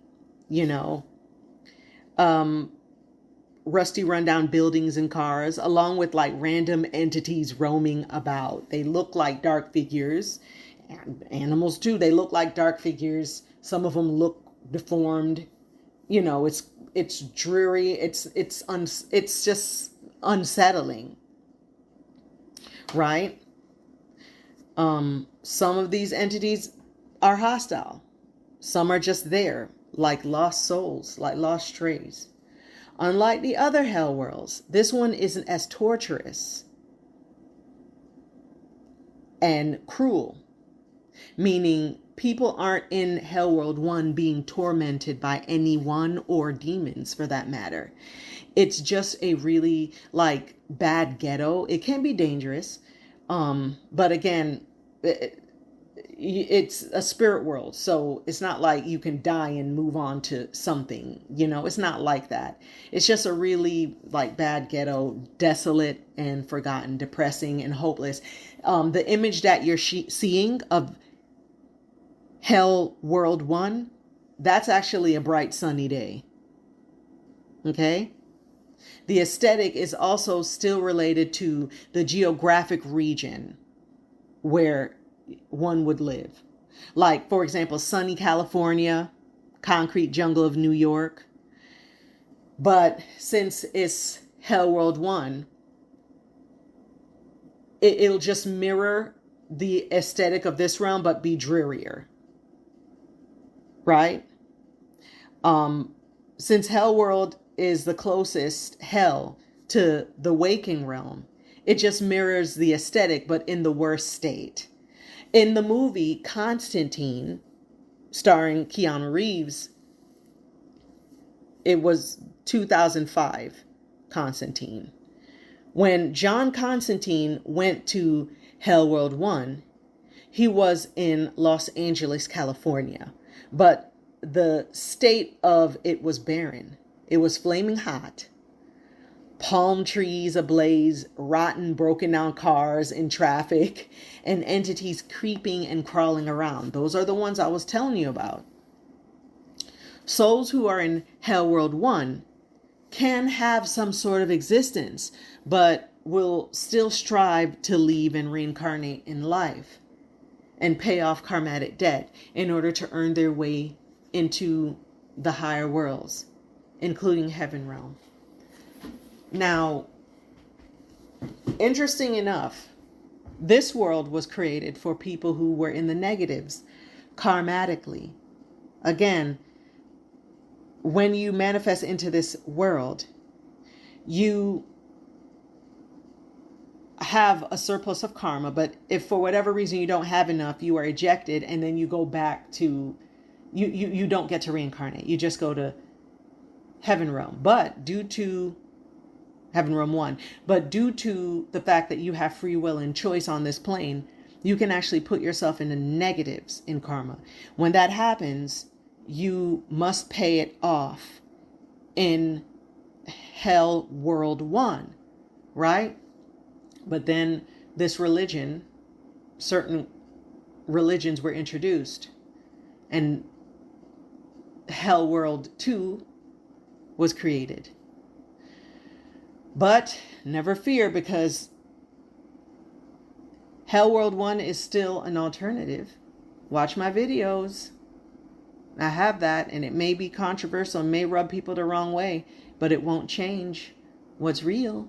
rusty rundown buildings and cars, along with like random entities roaming about. They look like dark figures, and animals too. They look like dark figures. Some of them look deformed. It's dreary. It's just unsettling, right? Some of these entities are hostile. Some are just there, like lost souls, like lost strays. Unlike the other hell worlds, this one isn't as torturous and cruel, meaning people aren't in Hell World 1 being tormented by anyone or demons for that matter. It's just a really bad ghetto. It can be dangerous. But again, it's a spirit world. So it's not like you can die and move on to something, it's not like that. It's just a really bad ghetto, desolate and forgotten, depressing and hopeless. The image that you're seeing of Hell World 1, that's actually a bright sunny day. Okay. The aesthetic is also still related to the geographic region where one would live. Like, for example, sunny California, concrete jungle of New York. But since it's Hell World 1, it'll just mirror the aesthetic of this realm, but be drearier. Right? Since Hell World is the closest hell to the waking realm, it just mirrors the aesthetic, but in the worst state. In the movie Constantine, starring Keanu Reeves, it was 2005, Constantine. When John Constantine went to Hell World 1, he was in Los Angeles, California. But the state of it was barren. It was flaming hot. Palm trees ablaze, rotten, broken down cars in traffic, and entities creeping and crawling around. Those are the ones I was telling you about. Souls who are in Hell World 1 can have some sort of existence, but will still strive to leave and reincarnate in life and pay off karmatic debt in order to earn their way into the higher worlds, including heaven realm. Now, interesting enough, this world was created for people who were in the negatives karmatically. Again, when you manifest into this world, you have a surplus of karma, but if for whatever reason you don't have enough, you are ejected, and then you go back to, you don't get to reincarnate. You just go to heaven realm. But due to heaven realm 1, but due to the fact that you have free will and choice on this plane, you can actually put yourself into negatives in karma. When that happens, you must pay it off in Hell World 1, right? But then this religion, certain religions were introduced, and Hell World 2 was created. But never fear, because Hell World 1 is still an alternative. Watch my videos. I have that, and it may be controversial, may rub people the wrong way, but it won't change what's real.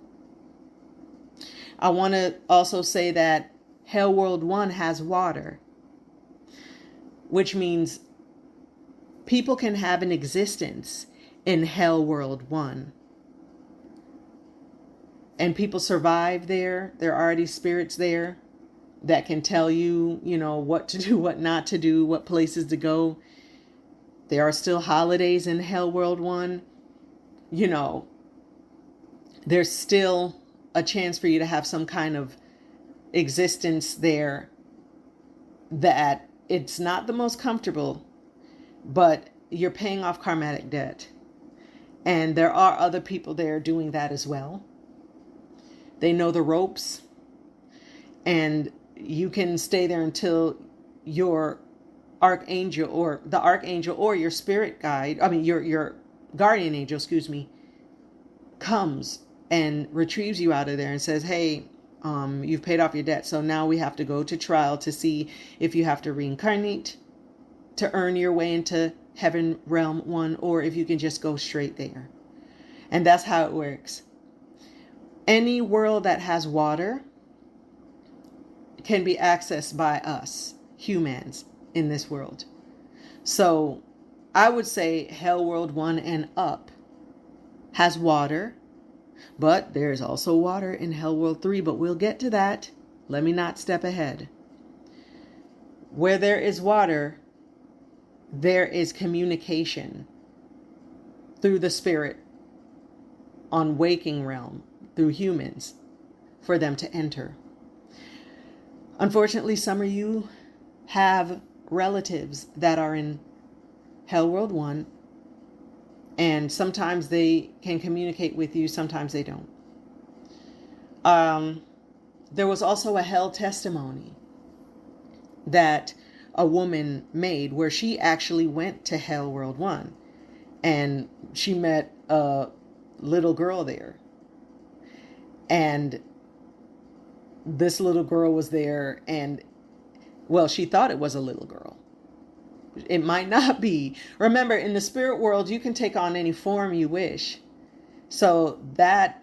I want to also say that Hell World 1 has water, which means people can have an existence in Hell World 1. And people survive there. There are already spirits there that can tell you, what to do, what not to do, what places to go. There are still holidays in Hell World 1. There's still a chance for you to have some kind of existence there that it's not the most comfortable, but you're paying off karmatic debt. And there are other people there doing that as well. They know the ropes, and you can stay there until your archangel or your spirit guide, your guardian angel, comes and retrieves you out of there and says, hey, you've paid off your debt. So now we have to go to trial to see if you have to reincarnate to earn your way into Heaven Realm 1, or if you can just go straight there. And that's how it works. Any world that has water can be accessed by us, humans, in this world. So I would say Hell World 1 and up has water, but there's also water in Hell World 3, but we'll get to that. Let me not step ahead. Where there is water, there is communication through the spirit on waking realm, through humans, for them to enter. Unfortunately, some of you have relatives that are in Hell World 1, and sometimes they can communicate with you, sometimes they don't. There was also a hell testimony that a woman made where she actually went to Hell World 1, and she met a little girl there. And this little girl was there, and, well, she thought it was a little girl. It might not be. Remember, in the spirit world, you can take on any form you wish. So that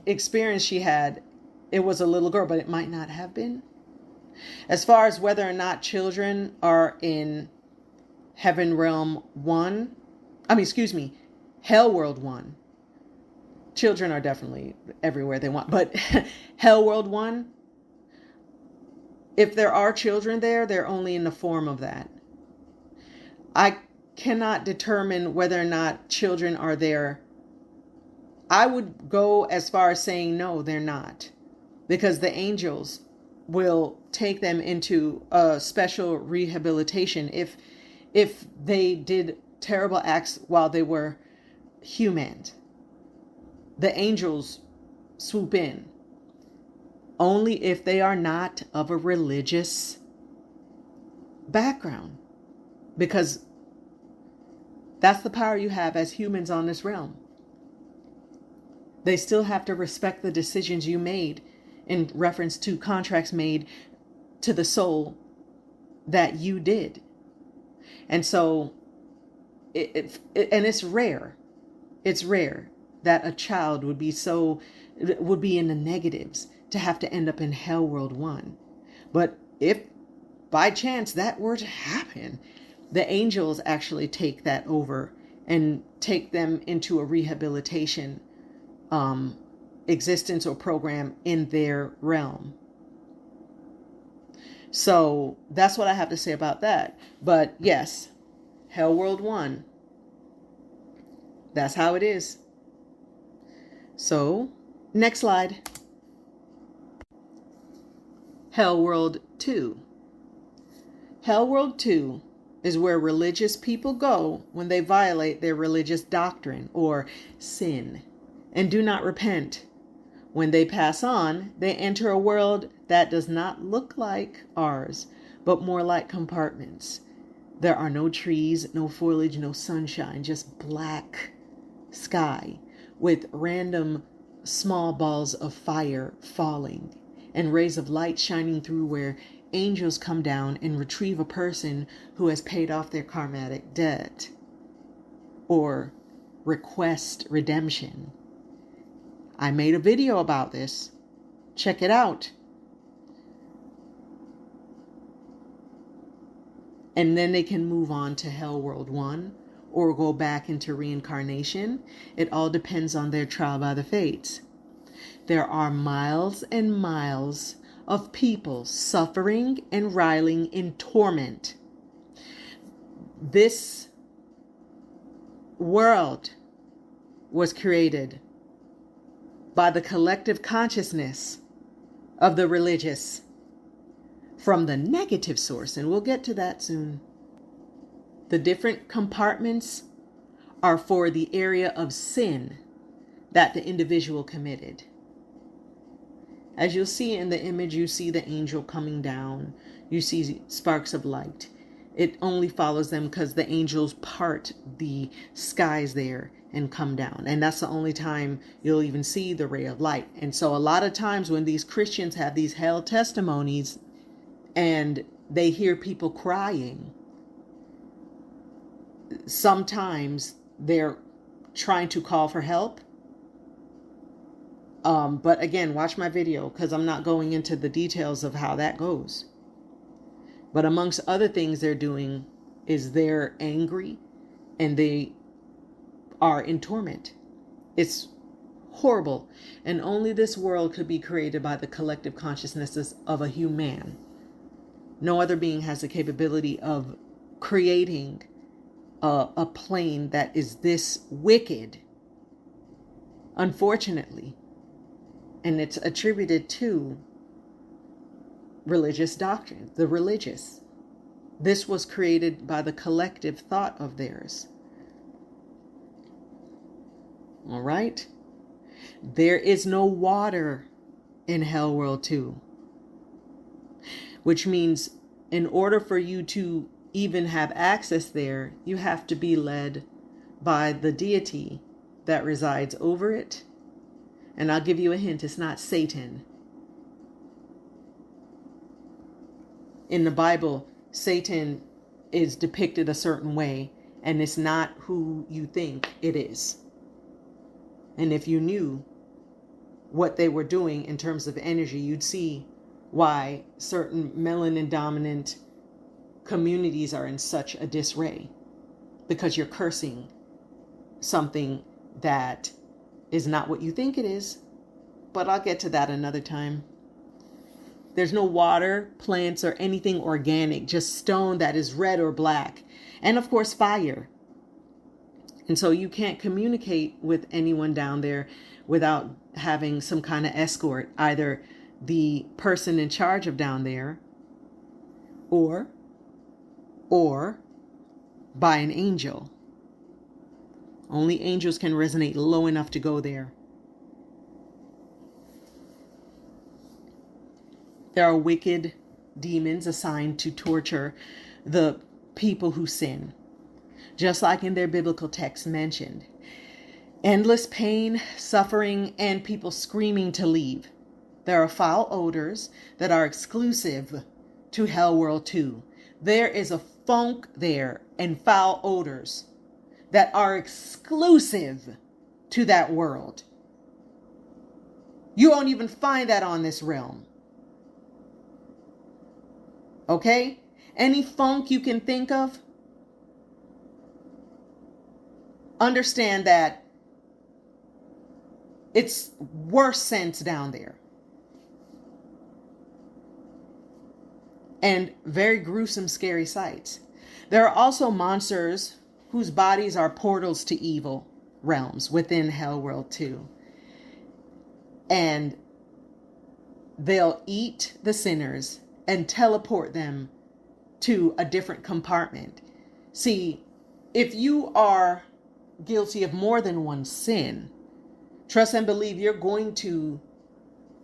experience she had, it was a little girl, but it might not have been. As far as whether or not children are in Heaven Realm 1, Hell World 1. Children are definitely everywhere they want, but Hell World 1, if there are children there, they're only in the form of that. I cannot determine whether or not children are there. I would go as far as saying no, they're not, because the angels will take them into a special rehabilitation if they did terrible acts while they were humans. The angels swoop in only if they are not of a religious background, because that's the power you have as humans on this realm. They still have to respect the decisions you made in reference to contracts made to the soul that you did. And so it's rare. It's rare that a child would be in the negatives to have to end up in Hell World 1. But if by chance that were to happen, the angels actually take that over and take them into a rehabilitation existence or program in their realm. So that's what I have to say about that. But yes, Hell World 1, that's how it is. So next slide. Hell World 2. Hell World 2 is where religious people go when they violate their religious doctrine or sin and do not repent. When they pass on, they enter a world that does not look like ours, but more like compartments. There are no trees, no foliage, no sunshine, just black sky with random small balls of fire falling and rays of light shining through, where angels come down and retrieve a person who has paid off their karmatic debt or request redemption. I made a video about this. Check it out. And then they can move on to Hell World 1 or go back into reincarnation. It all depends on their trial by the fates. There are miles and miles of people suffering and writhing in torment. This world was created by the collective consciousness of the religious from the negative source, and we'll get to that soon. The different compartments are for the area of sin that the individual committed. As you'll see in the image, you see the angel coming down. You see sparks of light. It only follows them because the angels part the skies there and come down. And that's the only time you'll even see the ray of light. And so a lot of times when these Christians have these hell testimonies and they hear people crying, sometimes they're trying to call for help. But again, watch my video because I'm not going into the details of how that goes. But amongst other things they're doing is they're angry and they are in torment. It's horrible. And only this world could be created by the collective consciousnesses of a human. No other being has the capability of creating a plane that is this wicked, unfortunately. And it's attributed to religious doctrine, the religious. This was created by the collective thought of theirs. All right? There is no water in Hell World 2. Which means in order for you to even have access there, you have to be led by the deity that resides over it. And I'll give you a hint, it's not Satan. In the Bible, Satan is depicted a certain way, and it's not who you think it is. And if you knew what they were doing in terms of energy, you'd see why certain melanin dominant communities are in such a disarray, because you're cursing something that is not what you think it is. But I'll get to that another time. There's no water, plants, or anything organic, just stone that is red or black. And of course, fire. And so you can't communicate with anyone down there without having some kind of escort, either the person in charge of down there or by an angel. Only angels can resonate low enough to go there. There are wicked demons assigned to torture the people who sin, just like in their biblical text mentioned. Endless pain, suffering, and people screaming to leave. There are foul odors that are exclusive to Hell World 2. There is a funk there and foul odors that are exclusive to that world. You won't even find that on this realm. Okay? Any funk you can think of, understand that it's worse scents down there. And very gruesome, scary sights. There are also monsters whose bodies are portals to evil realms within Hell World 2. And they'll eat the sinners and teleport them to a different compartment. See, if you are guilty of more than one sin, trust and believe you're going to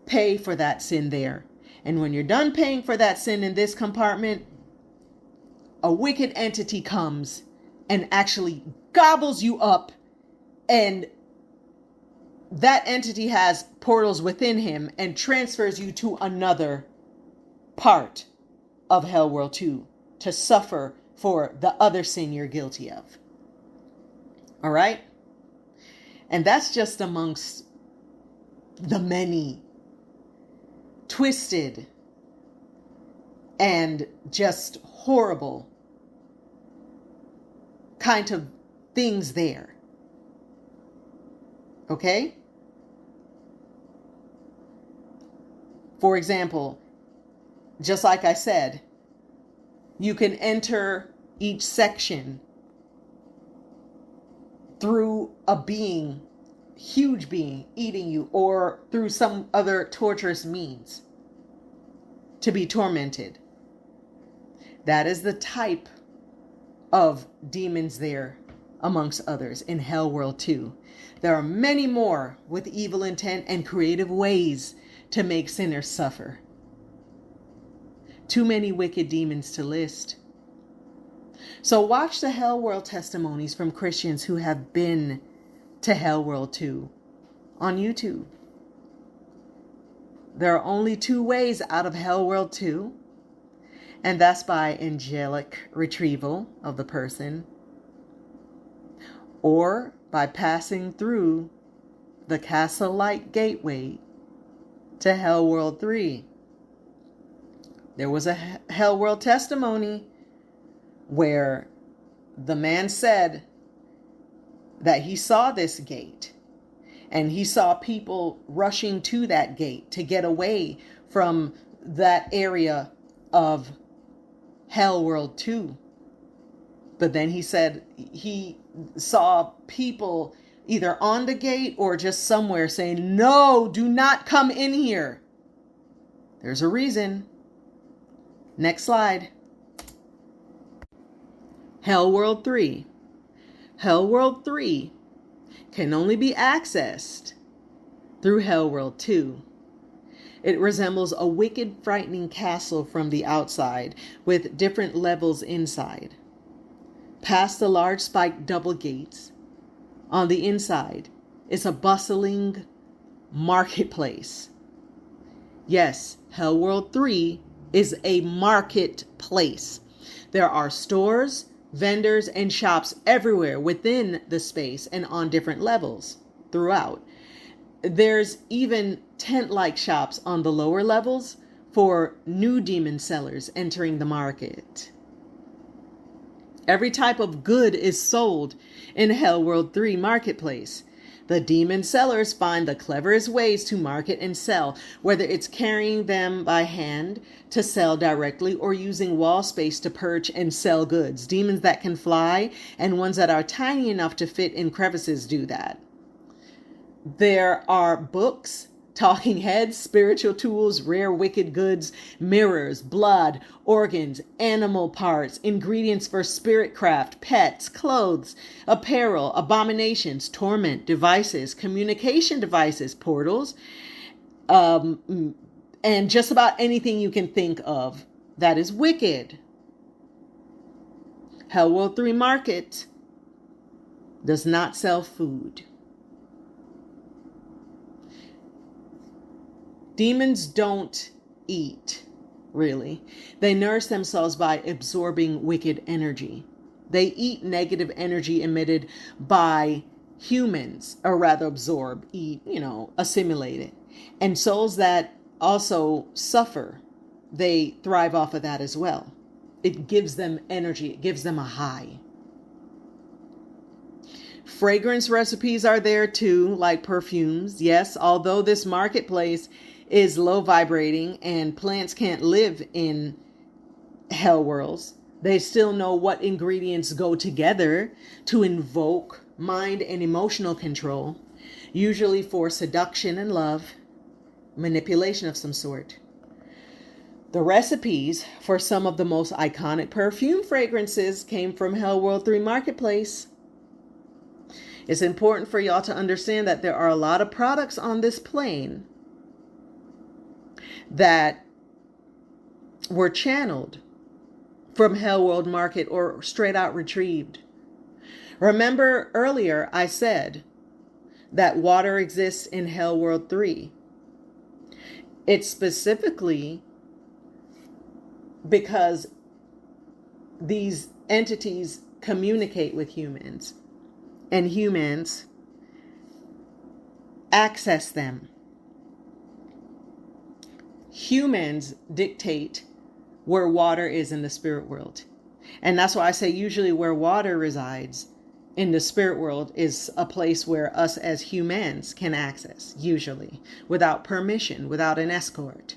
pay for that sin there. And when you're done paying for that sin in this compartment, a wicked entity comes and actually gobbles you up, and that entity has portals within him and transfers you to another part of Hell World 2 to suffer for the other sin you're guilty of. All right? And that's just amongst the many twisted and just horrible kind of things there. Okay? For example, just like I said, you can enter each section through a being, huge being, eating you, or through some other torturous means to be tormented. That is the type of demons there, amongst others, in Hell World 2. There are many more with evil intent and creative ways to make sinners suffer. Too many wicked demons to list. So watch the Hell World testimonies from Christians who have been to Hell World 2 on YouTube. There are only two ways out of Hell World 2, and that's by angelic retrieval of the person, or by passing through the Castle Light Gateway to Hell World 3. There was a Hell World testimony where the man said that he saw this gate and he saw people rushing to that gate to get away from that area of Hell World 2. But then he said he saw people either on the gate or just somewhere saying, "No, do not come in here." There's a reason. Next slide. Hell World 3. Hell World 3 can only be accessed through Hell World 2. It resembles a wicked, frightening castle from the outside with different levels inside. Past the large spiked double gates, on the inside is a bustling marketplace. Yes, Hell World 3 is a marketplace. There are stores, vendors, and shops everywhere within the space and on different levels throughout. There's even tent-like shops on the lower levels for new demon sellers entering the market. Every type of good is sold in Hellworld 3 Marketplace. The demon sellers find the cleverest ways to market and sell, whether it's carrying them by hand to sell directly or using wall space to perch and sell goods. Demons that can fly and ones that are tiny enough to fit in crevices do that. There are books, talking heads, spiritual tools, rare wicked goods, mirrors, blood, organs, animal parts, ingredients for spirit craft, pets, clothes, apparel, abominations, torment, devices, communication devices, portals, and just about anything you can think of that is wicked. Hellworld 3 Market does not sell food. Demons don't eat, really. They nourish themselves by absorbing wicked energy. They eat negative energy emitted by humans, or rather absorb, eat, assimilate it. And souls that also suffer, they thrive off of that as well. It gives them energy. It gives them a high. Fragrance recipes are there too, like perfumes. Yes, although this marketplace is low vibrating and plants can't live in hell worlds, they still know what ingredients go together to invoke mind and emotional control, usually for seduction and love, manipulation of some sort. The recipes for some of the most iconic perfume fragrances came from Hellworld 3 Marketplace. It's important for y'all to understand that there are a lot of products on this plane that were channeled from Hellworld Market or straight out retrieved. Remember earlier I said that water exists in Hellworld 3. It's specifically because these entities communicate with humans and humans access them. Humans dictate where water is in the spirit world. And that's why I say usually where water resides in the spirit world is a place where us as humans can access, usually without permission, without an escort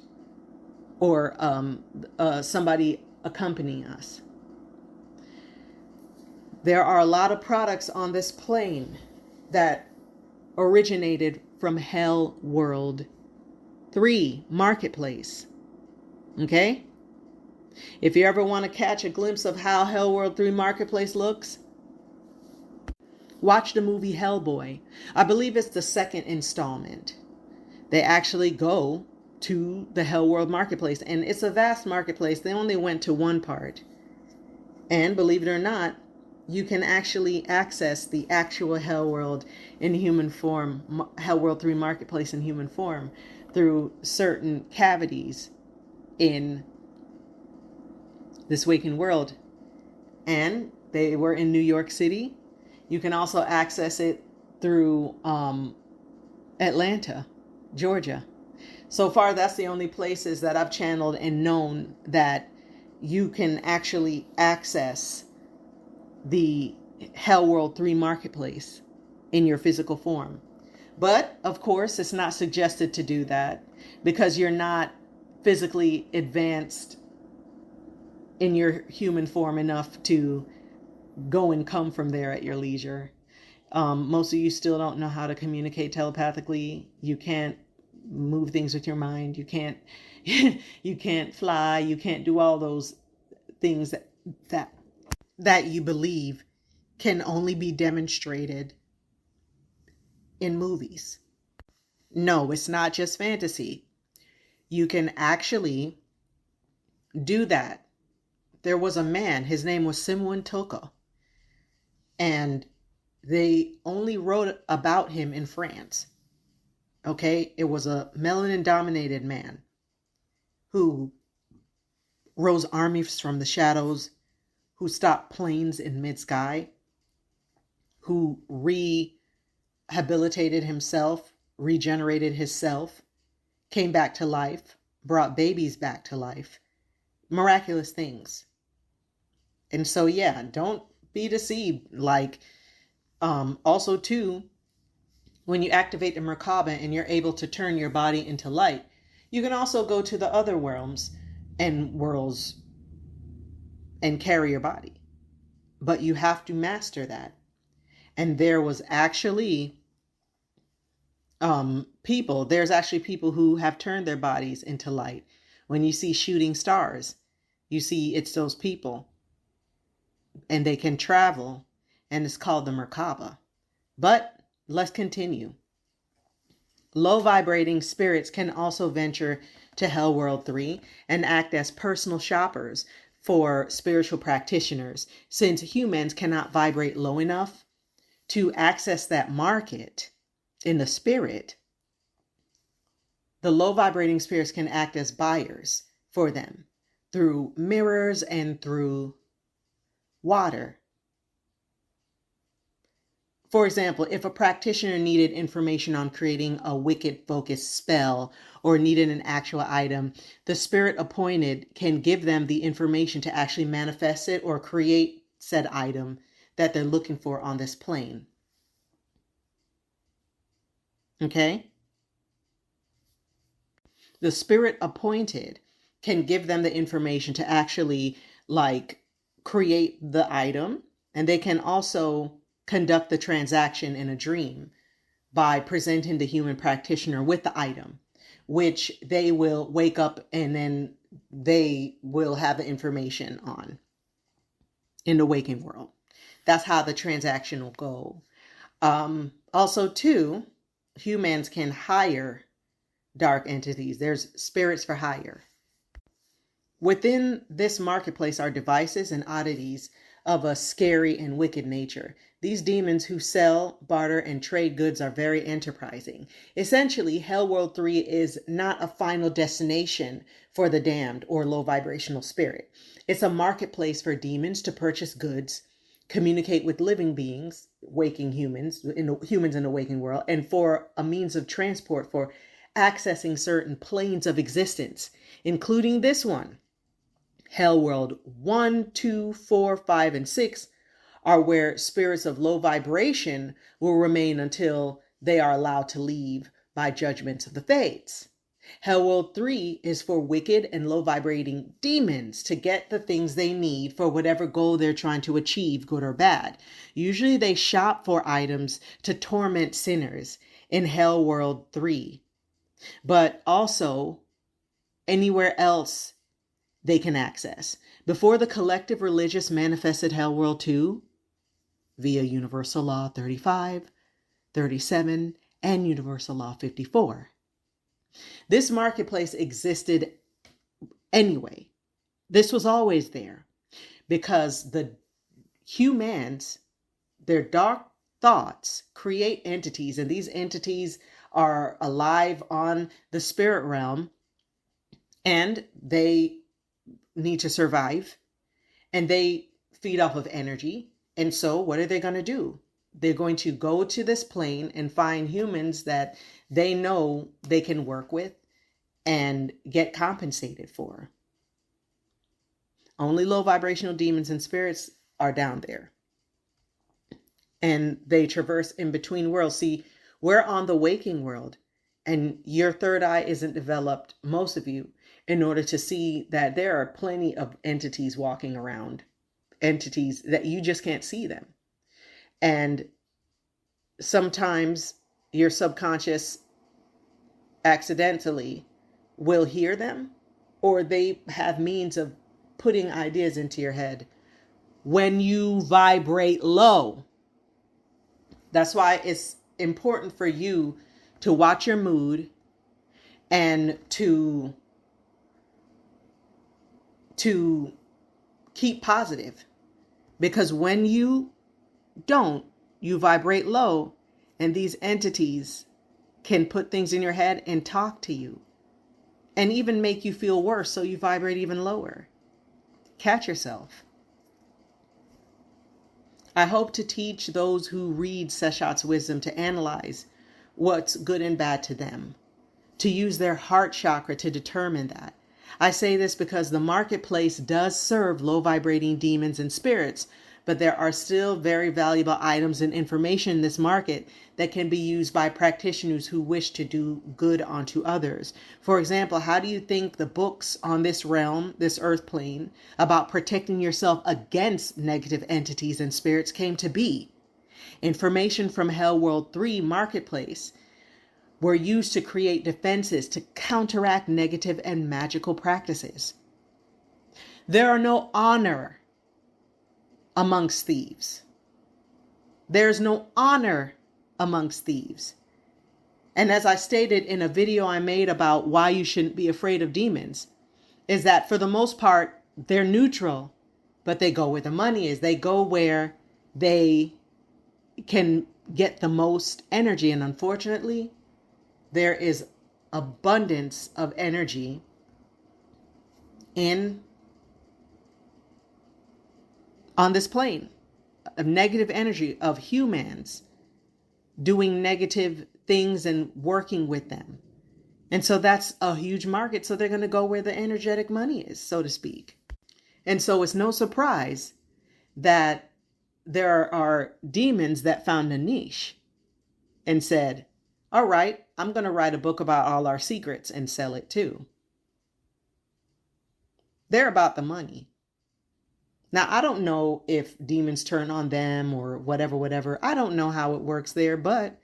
or somebody accompanying us. There are a lot of products on this plane that originated from Hellworld 3 Marketplace. Okay? If you ever want to catch a glimpse of how Hellworld 3 Marketplace looks, watch the movie Hellboy. I believe it's the second installment. They actually go to the Hellworld Marketplace, and it's a vast marketplace. They only went to one part. And believe it or not, you can actually access the actual Hellworld in human form, Hellworld 3 Marketplace in human form, through certain cavities in this waking world. And they were in New York City. You can also access it through Atlanta, Georgia. So far, that's the only places that I've channeled and known that you can actually access the Hellworld 3 Marketplace in your physical form. But, of course, it's not suggested to do that because you're not physically advanced in your human form enough to go and come from there at your leisure. Most of you still don't know how to communicate telepathically. You can't move things with your mind. You can't you can't fly. You can't do all those things that you believe can only be demonstrated in movies. No, it's not just fantasy. You can actually do that. There was a man, his name was Simon Toko, and they only wrote about him in France. Okay, it was a melanin-dominated man who rose armies from the shadows, who stopped planes in mid-sky, who rehabilitated himself, regenerated himself, came back to life, brought babies back to life. Miraculous things. And so, yeah, don't be deceived. Like, also too, when you activate the Merkaba and you're able to turn your body into light, you can also go to the other realms and worlds and carry your body. But you have to master that. And there was actually there's actually people who have turned their bodies into light. When you see shooting stars, you see it's those people. And they can travel, and it's called the Merkaba. But let's continue. Low vibrating spirits can also venture to Hell World 3 and act as personal shoppers for spiritual practitioners, since humans cannot vibrate low enough to access that market in the spirit. The low vibrating spirits can act as buyers for them through mirrors and through water. For example, if a practitioner needed information on creating a wicked focused spell or needed an actual item, the spirit appointed can give them the information to actually manifest it or create said item that they're looking for on this plane. Okay? The spirit appointed can give them the information to actually create the item, and they can also conduct the transaction in a dream by presenting the human practitioner with the item, which they will wake up and then they will have the information on in the waking world. That's how the transaction will go. Also, too, humans can hire dark entities. There's spirits for hire. Within this marketplace are devices and oddities of a scary and wicked nature. These demons who sell, barter, and trade goods are very enterprising. Essentially, Hell World 3 is not a final destination for the damned or low vibrational spirit. It's a marketplace for demons to purchase goods, communicate with living beings, waking humans in the waking world, and for a means of transport for accessing certain planes of existence, including this one. Hell World 1, 2, 4, 5, and 6 are where spirits of low vibration will remain until they are allowed to leave by judgments of the fates. Hell World 3 is for wicked and low vibrating demons to get the things they need for whatever goal they're trying to achieve, good or bad. Usually they shop for items to torment sinners in Hell World 3, but also anywhere else they can access. Before the collective religious manifested Hell World 2 via Universal Law 35, 37, and Universal Law 54. This marketplace existed anyway. This was always there because the humans, their dark thoughts create entities, and these entities are alive on the spirit realm, and they need to survive, and they feed off of energy. And so what are they going to do? They're going to go to this plane and find humans that they know they can work with and get compensated for. Only low vibrational demons and spirits are down there. And they traverse in between worlds. See, we're on the waking world, and your third eye isn't developed, most of you, in order to see that there are plenty of entities walking around, entities that you just can't see them. And sometimes your subconscious accidentally will hear them, or they have means of putting ideas into your head when you vibrate low. That's why it's important for you to watch your mood and to keep positive, because when you don't, you vibrate low, and these entities can put things in your head and talk to you and even make you feel worse, so you vibrate even lower. Catch yourself. I hope to teach those who read Seshat's wisdom to analyze what's good and bad to them, to use their heart chakra to determine that. I say this because the marketplace does serve low vibrating demons and spirits, but there are still very valuable items and information in this market that can be used by practitioners who wish to do good onto others. For example, how do you think the books on this realm, this earth plane, about protecting yourself against negative entities and spirits came to be? Information from Hell World 3 Marketplace were used to create defenses to counteract negative and magical practices. There are no honor amongst thieves. There's no honor amongst thieves. And as I stated in a video I made about why you shouldn't be afraid of demons, is that for the most part, they're neutral, but they go where the money is. They go where they can get the most energy. And unfortunately, there is abundance of energy on this plane, of negative energy, of humans doing negative things and working with them. And so that's a huge market. So they're going to go where the energetic money is, so to speak. And so it's no surprise that there are demons that found a niche and said, all right, I'm going to write a book about all our secrets and sell it too. They're about the money. Now, I don't know if demons turn on them or whatever. I don't know how it works there, but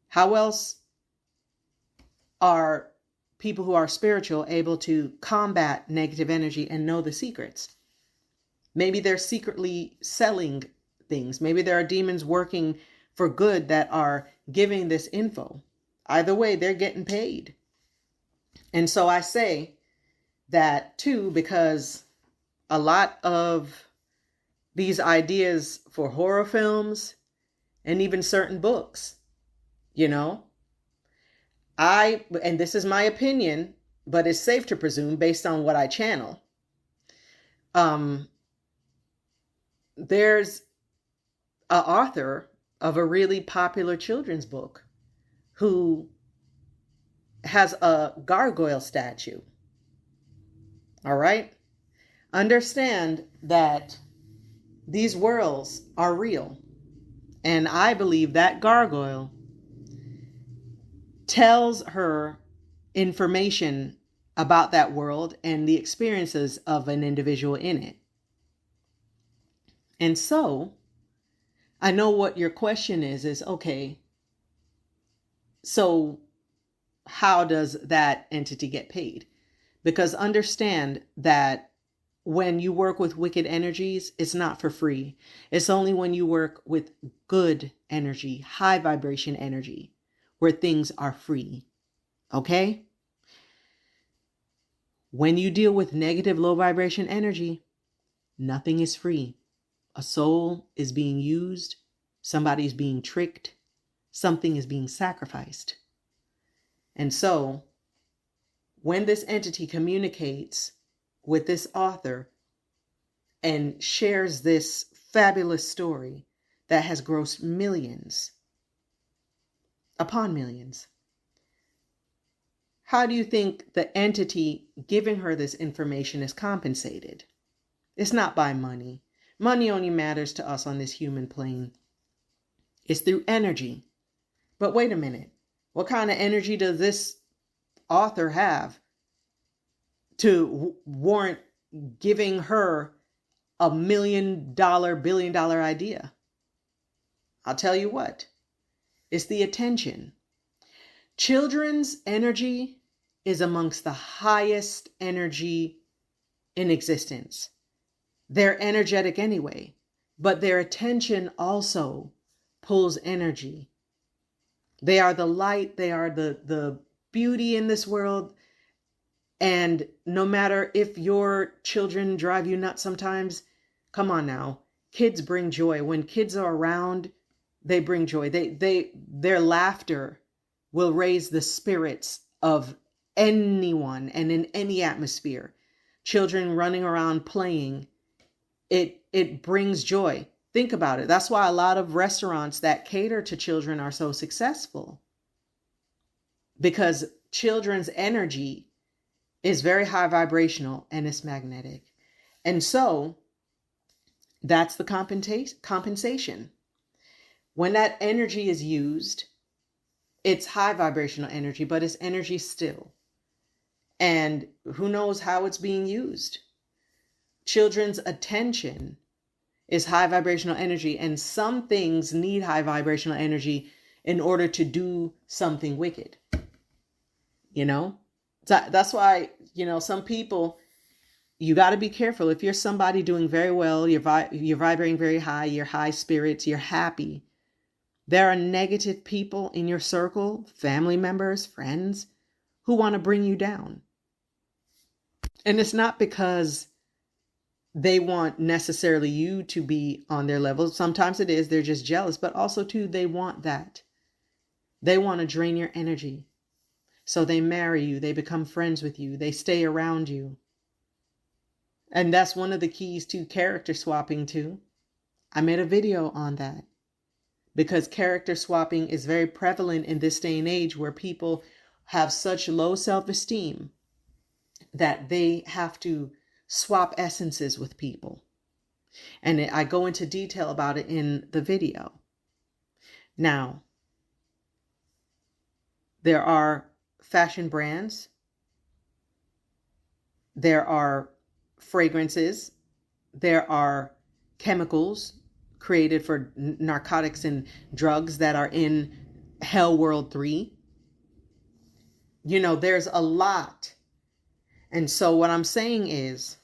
how else are people who are spiritual able to combat negative energy and know the secrets? Maybe they're secretly selling things. Maybe there are demons working for good that are giving this info. Either way, they're getting paid. And so I say that too, because a lot of these ideas for horror films and even certain books, and this is my opinion, but it's safe to presume based on what I channel. There's an author of a really popular children's book who has a gargoyle statue. All right? Understand that these worlds are real. And I believe that gargoyle tells her information about that world and the experiences of an individual in it. And so I know what your question is okay, so how does that entity get paid? Because understand that when you work with wicked energies, it's not for free. It's only when you work with good energy, high vibration energy, where things are free. Okay? When you deal with negative, low vibration energy, nothing is free. A soul is being used. Somebody is being tricked. Something is being sacrificed. And so, when this entity communicates with this author and shares this fabulous story that has grossed millions upon millions, how do you think the entity giving her this information is compensated? It's not by money. Money only matters to us on this human plane. It's through energy. But wait a minute. What kind of energy does this author have to warrant giving her $1 million, $1 billion idea? I'll tell you what. It's the attention. Children's energy is amongst the highest energy in existence. They're energetic anyway, but their attention also pulls energy. They are the light. They are the beauty in this world. And no matter if your children drive you nuts sometimes, come on now. Kids bring joy. When kids are around, they bring joy. Their laughter will raise the spirits of anyone and in any atmosphere. Children running around playing, it brings joy. Think about it. That's why a lot of restaurants that cater to children are so successful, because children's energy is very high vibrational and it's magnetic. And so that's the compensation. When that energy is used, it's high vibrational energy, but it's energy still. And who knows how it's being used? Children's attention is high vibrational energy, and some things need high vibrational energy in order to do something wicked. So that's why, some people, you got to be careful. If you're somebody doing very well, you're vibrating very high, you're high spirits, you're happy, there are negative people in your circle, family members, friends, who want to bring you down. And it's not because they want necessarily you to be on their level. Sometimes it is, they're just jealous, but also too, they want that. They want to drain your energy. So they marry you, they become friends with you, they stay around you. And that's one of the keys to character swapping too. I made a video on that because character swapping is very prevalent in this day and age, where people have such low self-esteem that they have to swap essences with people. And I go into detail about it in the video. Now, there are fashion brands. There are fragrances. There are chemicals created for narcotics and drugs that are in Hell World 3. There's a lot. And so what I'm saying is,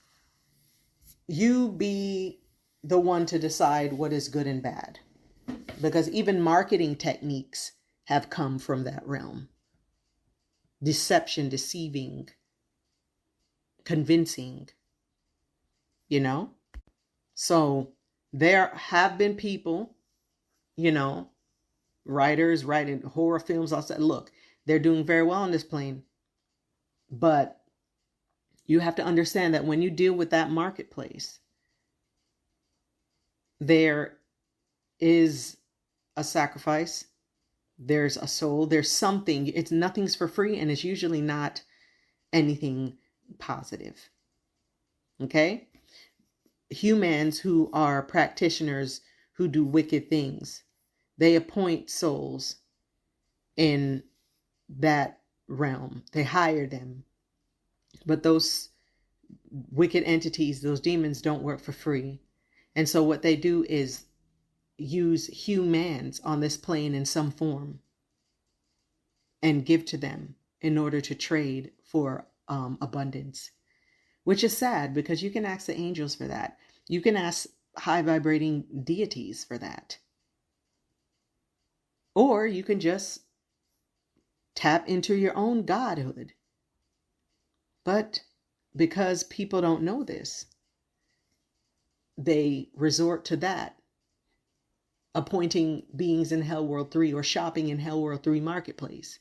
you be the one to decide what is good and bad. Because even marketing techniques have come from that realm. Deception, deceiving, convincing, So there have been people, writers writing horror films. I'll say, look, they're doing very well on this plane. But you have to understand that when you deal with that marketplace, there is a sacrifice. There's a soul. There's something. Nothing's for free, and it's usually not anything positive. Okay? Humans who are practitioners who do wicked things, they appoint souls in that realm. They hire them. But those wicked entities, those demons, don't work for free. And so what they do is use humans on this plane in some form and give to them in order to trade for abundance, which is sad, because you can ask the angels for that. You can ask high vibrating deities for that. Or you can just tap into your own godhood. But because people don't know this, they resort to that, appointing beings in Hell World 3 or shopping in Hell World 3 marketplace,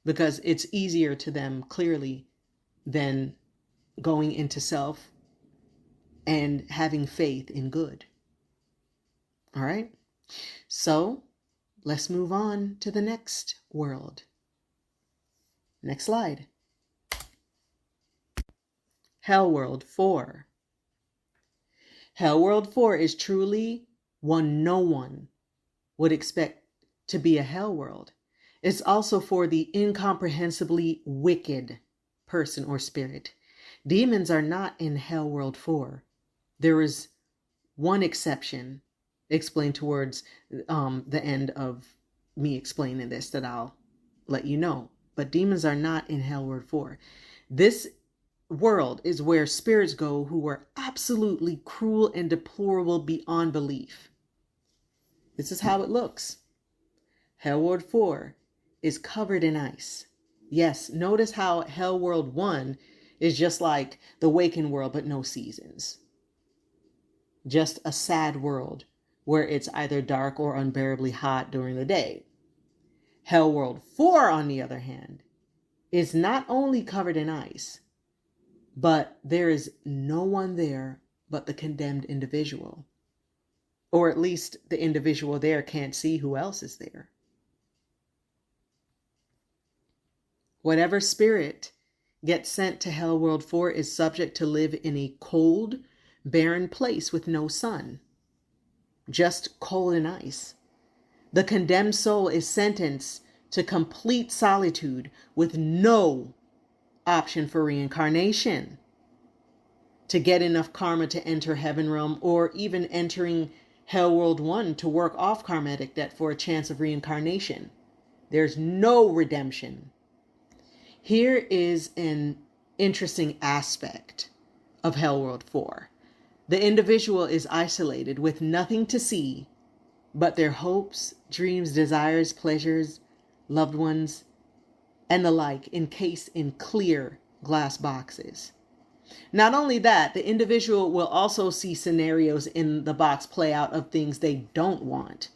because it's easier to them clearly than going into self and having faith in good. All right. So let's move on to the next world. Next slide. Hell World 4. Hell World 4 is truly one no one would expect to be a hell world. It's also for the incomprehensibly wicked person or spirit. Demons are not in Hell World 4. There is one exception explained towards the end of me explaining this that I'll let you know. But demons are not in Hell World 4. This world is where spirits go who were absolutely cruel and deplorable beyond belief. This is how it looks. Hell World 4 is covered in ice. Yes, notice how Hell World 1 is just like the Waking World, but no seasons. Just a sad world where it's either dark or unbearably hot during the day. Hell World 4, on the other hand, is not only covered in ice, but there is no one there but the condemned individual. Or at least the individual there can't see who else is there. Whatever spirit gets sent to Hell World 4 is subject to live in a cold, barren place with no sun. Just coal and ice. The condemned soul is sentenced to complete solitude with no option for reincarnation, to get enough karma to enter heaven realm, or even entering Hell World 1 to work off karmatic debt for a chance of reincarnation. There's no redemption. Here is an interesting aspect of Hell World 4. The individual is isolated with nothing to see but their hopes, dreams, desires, pleasures, loved ones, and the like, encased in clear glass boxes. Not only that, the individual will also see scenarios in the box play out of things they don't want.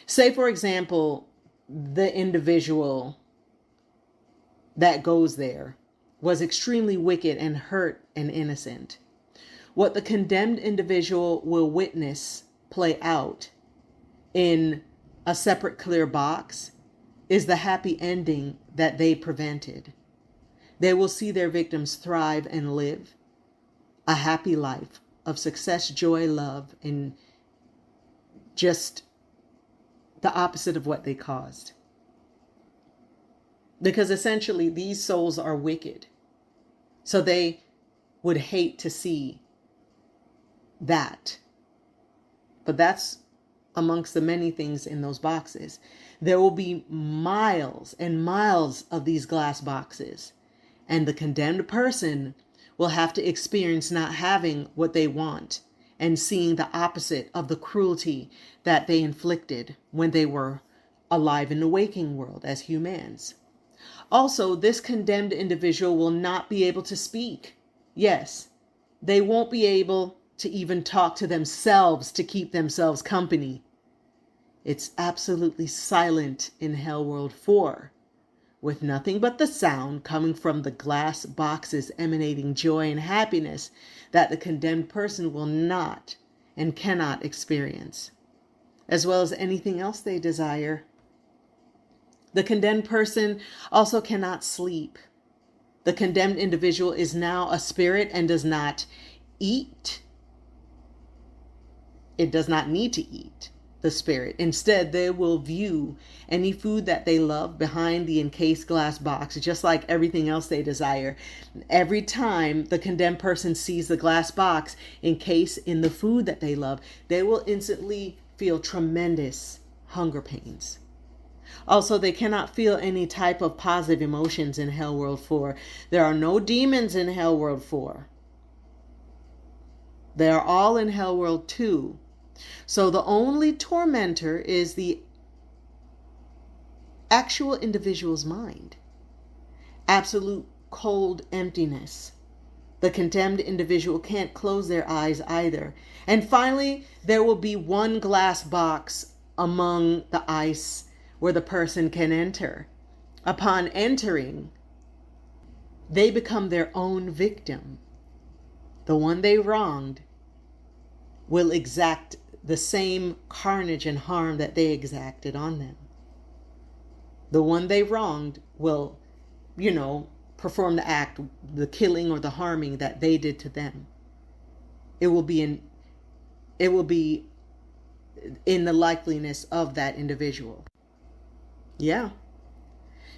Say, for example, the individual that goes there was extremely wicked and hurt and innocent. What the condemned individual will witness play out in a separate clear box is the happy ending that they prevented. They will see their victims thrive and live a happy life of success, joy, love, and just the opposite of what they caused. Because essentially these souls are wicked. So they would hate to see that. But that's amongst the many things in those boxes. There will be miles and miles of these glass boxes. And the condemned person will have to experience not having what they want and seeing the opposite of the cruelty that they inflicted when they were alive in the waking world as humans. Also, this condemned individual will not be able to speak. Yes, they won't be able to even talk to themselves to keep themselves company. It's absolutely silent in Hell World 4, with nothing but the sound coming from the glass boxes emanating joy and happiness that the condemned person will not and cannot experience, as well as anything else they desire. The condemned person also cannot sleep. The condemned individual is now a spirit and does not eat. It does not need to eat, the spirit. Instead, they will view any food that they love behind the encased glass box, just like everything else they desire. Every time the condemned person sees the glass box encased in the food that they love, they will instantly feel tremendous hunger pains. Also, they cannot feel any type of positive emotions in Hell World 4. There are no demons in Hell World 4. They are all in Hell World 2. So the only tormentor is the actual individual's mind. Absolute cold emptiness. The condemned individual can't close their eyes either. And finally, there will be one glass box among the ice where the person can enter. Upon entering, they become their own victim. The one they wronged will exact the same carnage and harm that they exacted on them. The one they wronged will, perform the act, the killing or the harming that they did to them. It will be in the likeliness of that individual. Yeah.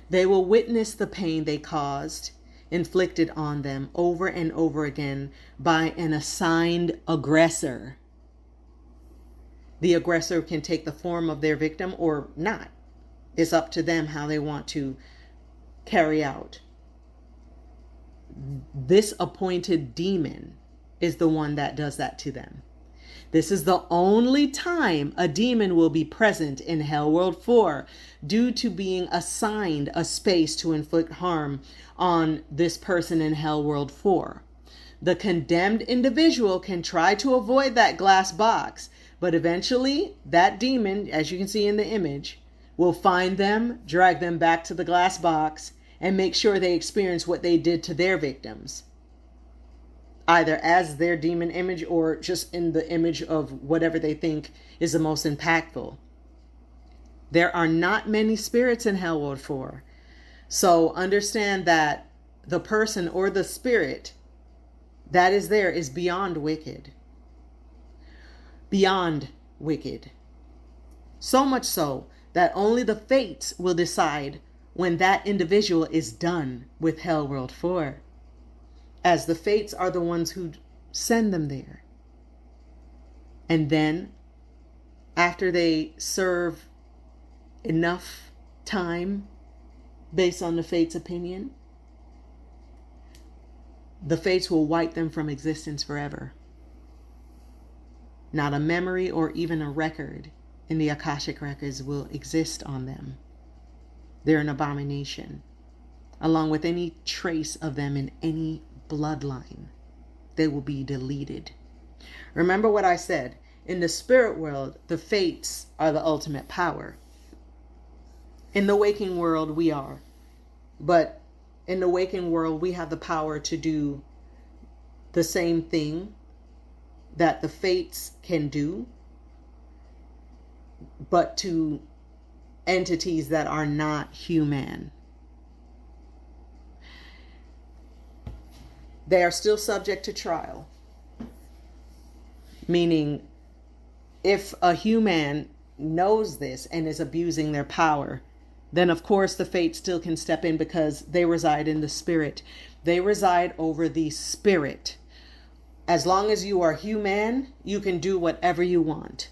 They will witness the pain they caused, inflicted on them over and over again by an assigned aggressor. The aggressor can take the form of their victim or not. It's up to them how they want to carry out. This appointed demon is the one that does that to them. This is the only time a demon will be present in Hell World 4 due to being assigned a space to inflict harm on this person in Hell World 4. The condemned individual can try to avoid that glass box, but eventually that demon, as you can see in the image, will find them, drag them back to the glass box, and make sure they experience what they did to their victims. either as their demon image or just in the image of whatever they think is the most impactful. There are not many spirits in Hell World 4. So understand that the person or the spirit that is there is beyond wicked. Beyond wicked. So much so that only the fates will decide when that individual is done with Hell World 4. As the fates are the ones who send them there. And then, after they serve enough time based on the fate's opinion, the fates will wipe them from existence forever. Not a memory or even a record in the Akashic records will exist on them. They're an abomination, along with any trace of them in any bloodline. They will be deleted. Remember what I said. In the spirit world, the fates are the ultimate power. In the waking world, we are. But in the waking world, we have the power to do the same thing that the fates can do, but to entities that are not human. They are still subject to trial. Meaning, if a human knows this and is abusing their power, then of course the fate still can step in because they reside in the spirit. They reside over the spirit. As long as you are human, you can do whatever you want.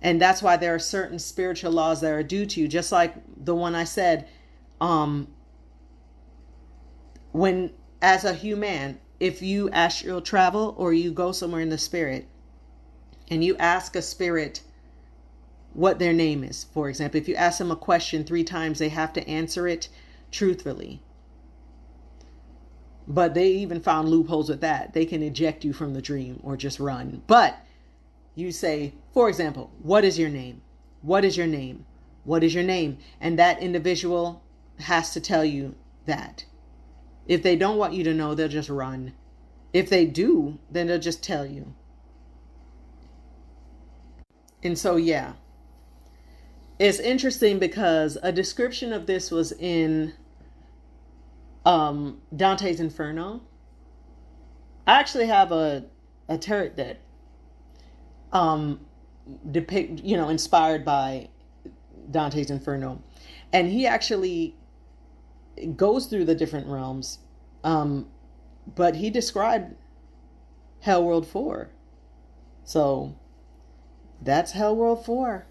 And that's why there are certain spiritual laws that are due to you. Just like the one I said, when as a human, if you astral travel or you go somewhere in the spirit and you ask a spirit what their name is, for example, if you ask them a question 3 times, they have to answer it truthfully. But they even found loopholes with that. They can eject you from the dream or just run. But you say, for example, what is your name? What is your name? What is your name? And that individual has to tell you that. If they don't want you to know, they'll just run. If they do, then they'll just tell you. And so, yeah. It's interesting because a description of this was in Dante's Inferno. I actually have a tarot that inspired by Dante's Inferno. And he actually goes through the different realms. But he described Hell World 4. So that's Hell World 4.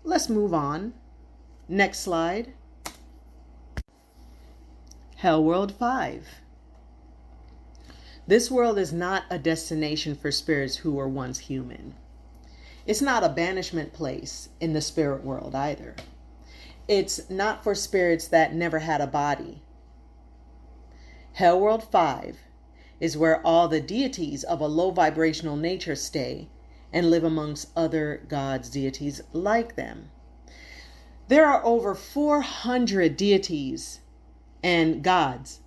Let's move on. Next slide. Hell World 5. This world is not a destination for spirits who were once human. It's not a banishment place in the spirit world either. It's not for spirits that never had a body. Hell World 5 is where all the deities of a low vibrational nature stay and live amongst other gods, deities like them. There are over 400 deities and gods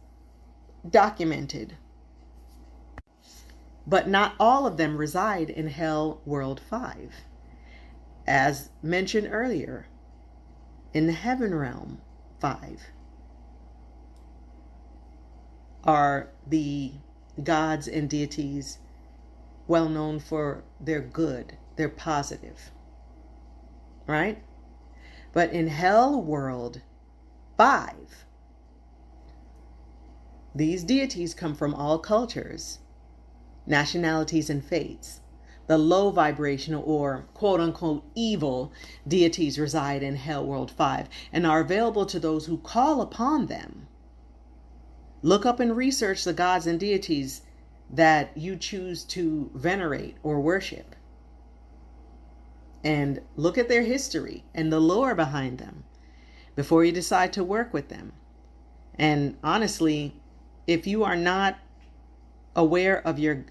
documented, but not all of them reside in Hell World 5. As mentioned earlier, in the Heaven Realm 5 are the gods and deities well known for their good, their positive, right? But in Hell World 5, these deities come from all cultures, nationalities, and faiths. The low vibrational or quote unquote evil deities reside in Hell World 5 and are available to those who call upon them. Look up and research the gods and deities that you choose to venerate or worship. And look at their history and the lore behind them before you decide to work with them. And honestly, if you are not aware of your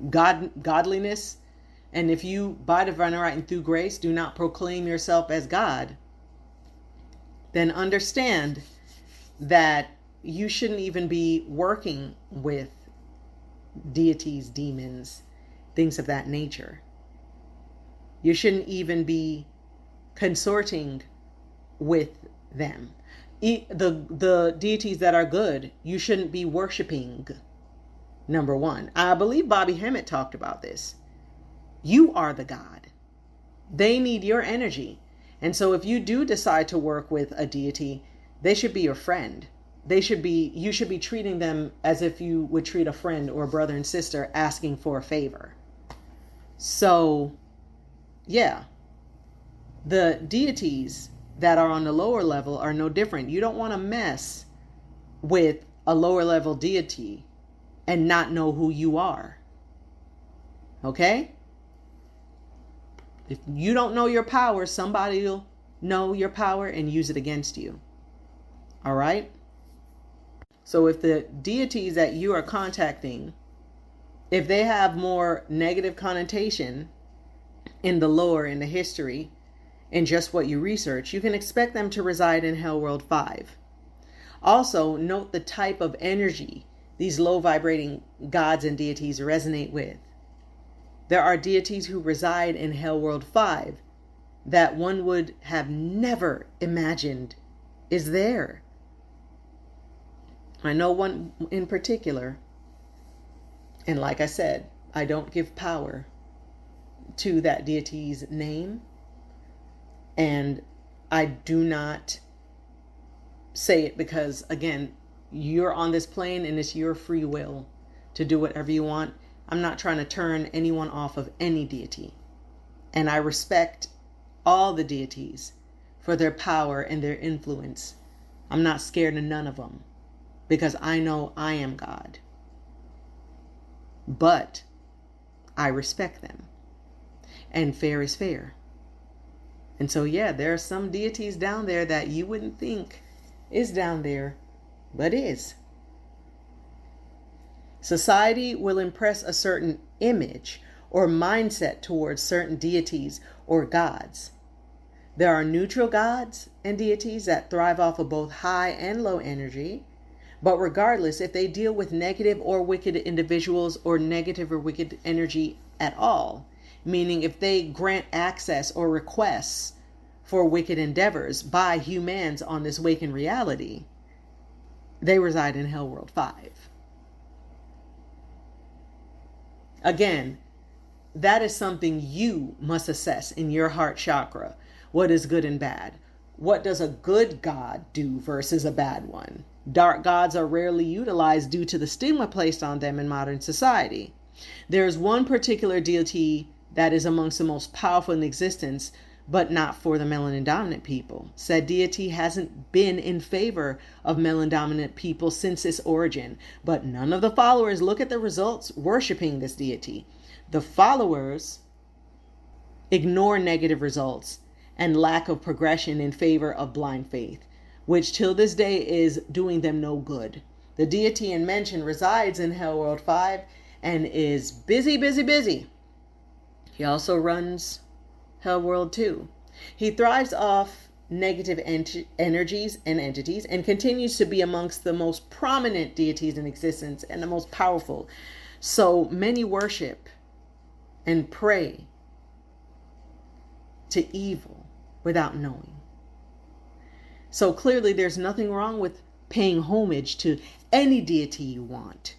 godliness, and if you, by divine right and through grace, do not proclaim yourself as God, then understand that you shouldn't even be working with deities, demons, things of that nature. You shouldn't even be consorting with them. The deities that are good, you shouldn't be worshiping. Number one, I believe Bobby Hemmett talked about this. You are the God. They need your energy. And so if you do decide to work with a deity, they should be your friend. You should be treating them as if you would treat a friend or a brother and sister asking for a favor. So, yeah, the deities that are on the lower level are no different. You don't want to mess with a lower level deity and not know who you are. Okay? If you don't know your power, somebody will know your power and use it against you. All right? So if the deities that you are contacting, if they have more negative connotation in the lore, in the history, in just what you research, you can expect them to reside in Hellworld 5. Also, note the type of energy these low vibrating gods and deities resonate with. There are deities who reside in Hellworld 5 that one would have never imagined is there. I know one in particular, and like I said, I don't give power to that deity's name, and I do not say it because, again, you're on this plane and it's your free will to do whatever you want. I'm not trying to turn anyone off of any deity. And I respect all the deities for their power and their influence. I'm not scared of none of them because I know I am God. But I respect them. And fair is fair. And so, yeah, there are some deities down there that you wouldn't think is down there, but is. Society will impress a certain image or mindset towards certain deities or gods. There are neutral gods and deities that thrive off of both high and low energy. But regardless, if they deal with negative or wicked individuals or negative or wicked energy at all, meaning if they grant access or requests for wicked endeavors by humans on this waking reality, they reside in Hellworld 5. Again, that is something you must assess in your heart chakra. What is good and bad? What does a good god do versus a bad one? Dark gods are rarely utilized due to the stigma placed on them in modern society. There is one particular deity that is amongst the most powerful in existence, but not for the melanin dominant people. Said deity hasn't been in favor of melanin dominant people since its origin, but none of the followers look at the results worshiping this deity. The followers ignore negative results and lack of progression in favor of blind faith, which till this day is doing them no good. The deity in mention resides in Hellworld 5 and is busy, busy, busy. He also runs Hellworld 2. He thrives off negative energies and entities and continues to be amongst the most prominent deities in existence and the most powerful. So many worship and pray to evil without knowing. So clearly there's nothing wrong with paying homage to any deity you want.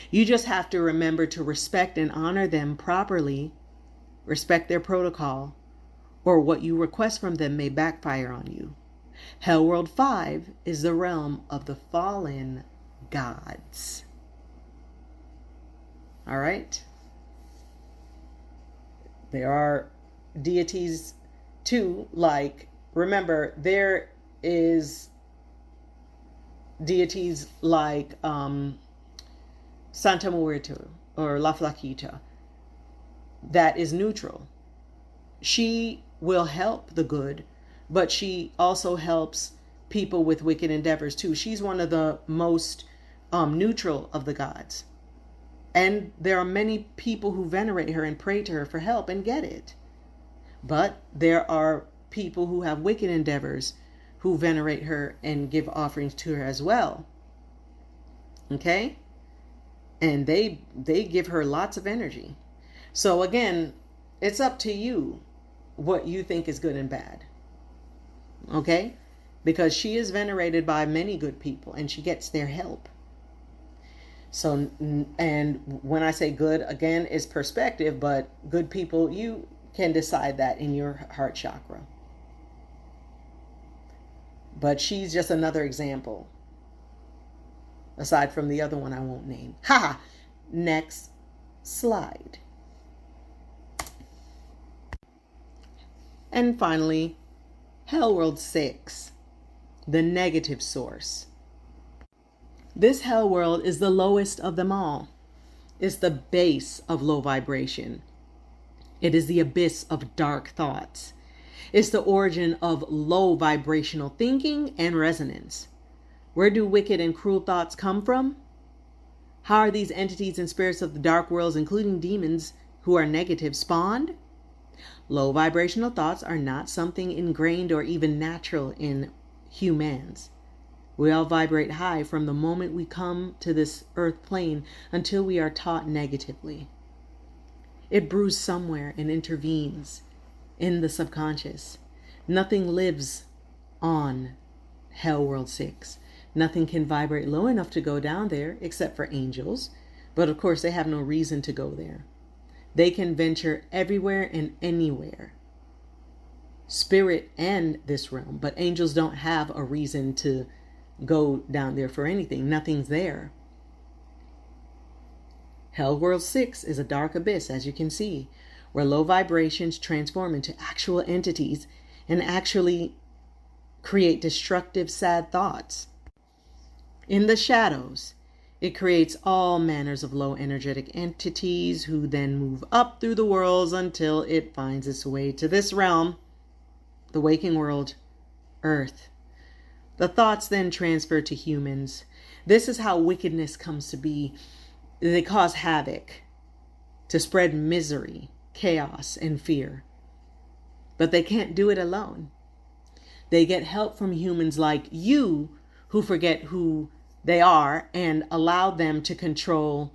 You just have to remember to respect and honor them properly, respect their protocol, or what you request from them may backfire on you. Hellworld 5 is the realm of the fallen gods. All right? There are deities too, like, remember, there is deities like Santa Muerto or La Flaquita that is neutral. She will help the good, but she also helps people with wicked endeavors too. She's one of the most neutral of the gods. And there are many people who venerate her and pray to her for help and get it. But there are people who have wicked endeavors who venerate her and give offerings to her as well. Okay? And they give her lots of energy. So again, it's up to you what you think is good and bad. Okay? Because she is venerated by many good people and she gets their help. So, and when I say good, again, is perspective, but good people, you can decide that in your heart chakra. But she's just another example, aside from the other one I won't name. Ha! Next slide. And finally, Hell World 6, the negative source. This hell world is the lowest of them all. It's the base of low vibration. It is the abyss of dark thoughts. It's the origin of low vibrational thinking and resonance. Where do wicked and cruel thoughts come from? How are these entities and spirits of the dark worlds, including demons who are negative, spawned? Low vibrational thoughts are not something ingrained or even natural in humans. We all vibrate high from the moment we come to this earth plane until we are taught negatively. It brews somewhere and intervenes in the subconscious. Nothing lives on Hell World 6. Nothing can vibrate low enough to go down there except for angels. But of course, they have no reason to go there. They can venture everywhere and anywhere. Spirit and this realm. But angels don't have a reason to go down there for anything. Nothing's there. Hell World 6 is a dark abyss, as you can see, where low vibrations transform into actual entities and actually create destructive, sad thoughts. In the shadows, it creates all manners of low energetic entities who then move up through the worlds until it finds its way to this realm, the waking world, Earth. The thoughts then transfer to humans. This is how wickedness comes to be. They cause havoc to spread misery, chaos, and fear. But they can't do it alone. They get help from humans like you who forget who they are and allow them to control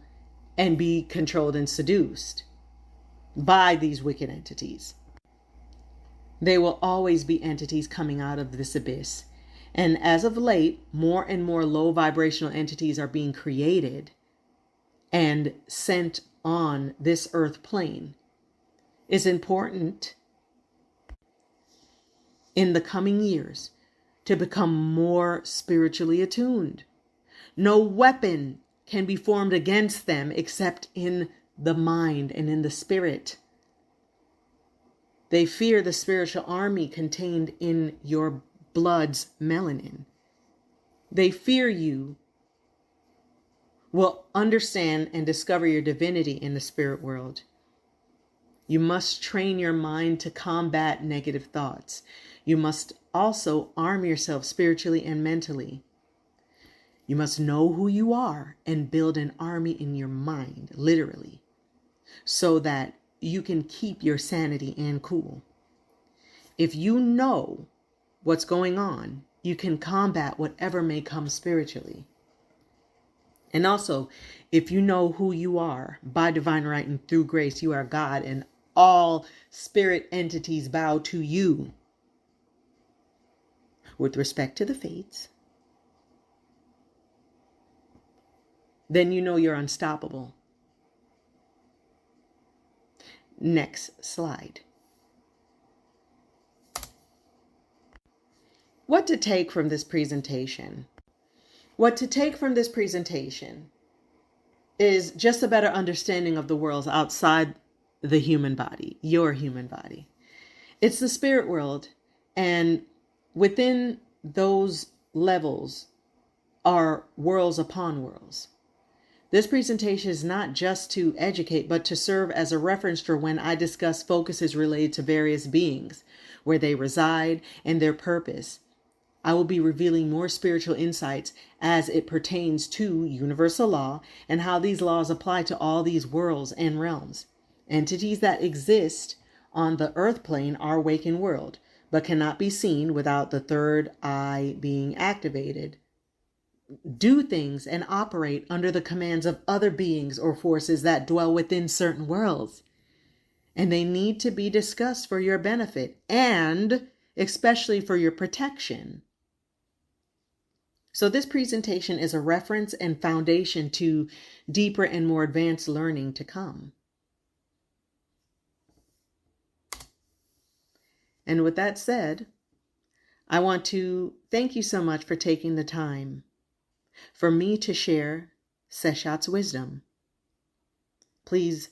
and be controlled and seduced by these wicked entities. They will always be entities coming out of this abyss. And as of late, more and more low vibrational entities are being created and sent on this earth plane. It's important in the coming years to become more spiritually attuned. No weapon can be formed against them except in the mind and in the spirit. They fear the spiritual army contained in your blood's melanin. They fear you will understand and discover your divinity in the spirit world. You must train your mind to combat negative thoughts. You must also arm yourself spiritually and mentally. You must know who you are and build an army in your mind, literally, so that you can keep your sanity and cool. If you know what's going on, you can combat whatever may come spiritually. And also, if you know who you are by divine right and through grace, you are God, and all spirit entities bow to you. With respect to the fates, then you know you're unstoppable. Next slide. What to take from this presentation? What to take from this presentation is just a better understanding of the worlds outside the human body, your human body. It's the spirit world, and within those levels are worlds upon worlds. This presentation is not just to educate, but to serve as a reference for when I discuss focuses related to various beings, where they reside, and their purpose. I will be revealing more spiritual insights as it pertains to universal law and how these laws apply to all these worlds and realms. Entities that exist on the earth plane are waking world, but cannot be seen without the third eye being activated. do things and operate under the commands of other beings or forces that dwell within certain worlds. And they need to be discussed for your benefit and especially for your protection. So this presentation is a reference and foundation to deeper and more advanced learning to come. And with that said, I want to thank you so much for taking the time for me to share Seshat's wisdom. Please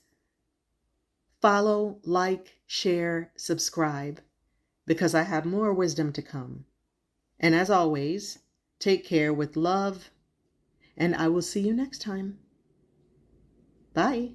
follow, like, share, subscribe, because I have more wisdom to come. And as always, take care with love, and I will see you next time. Bye.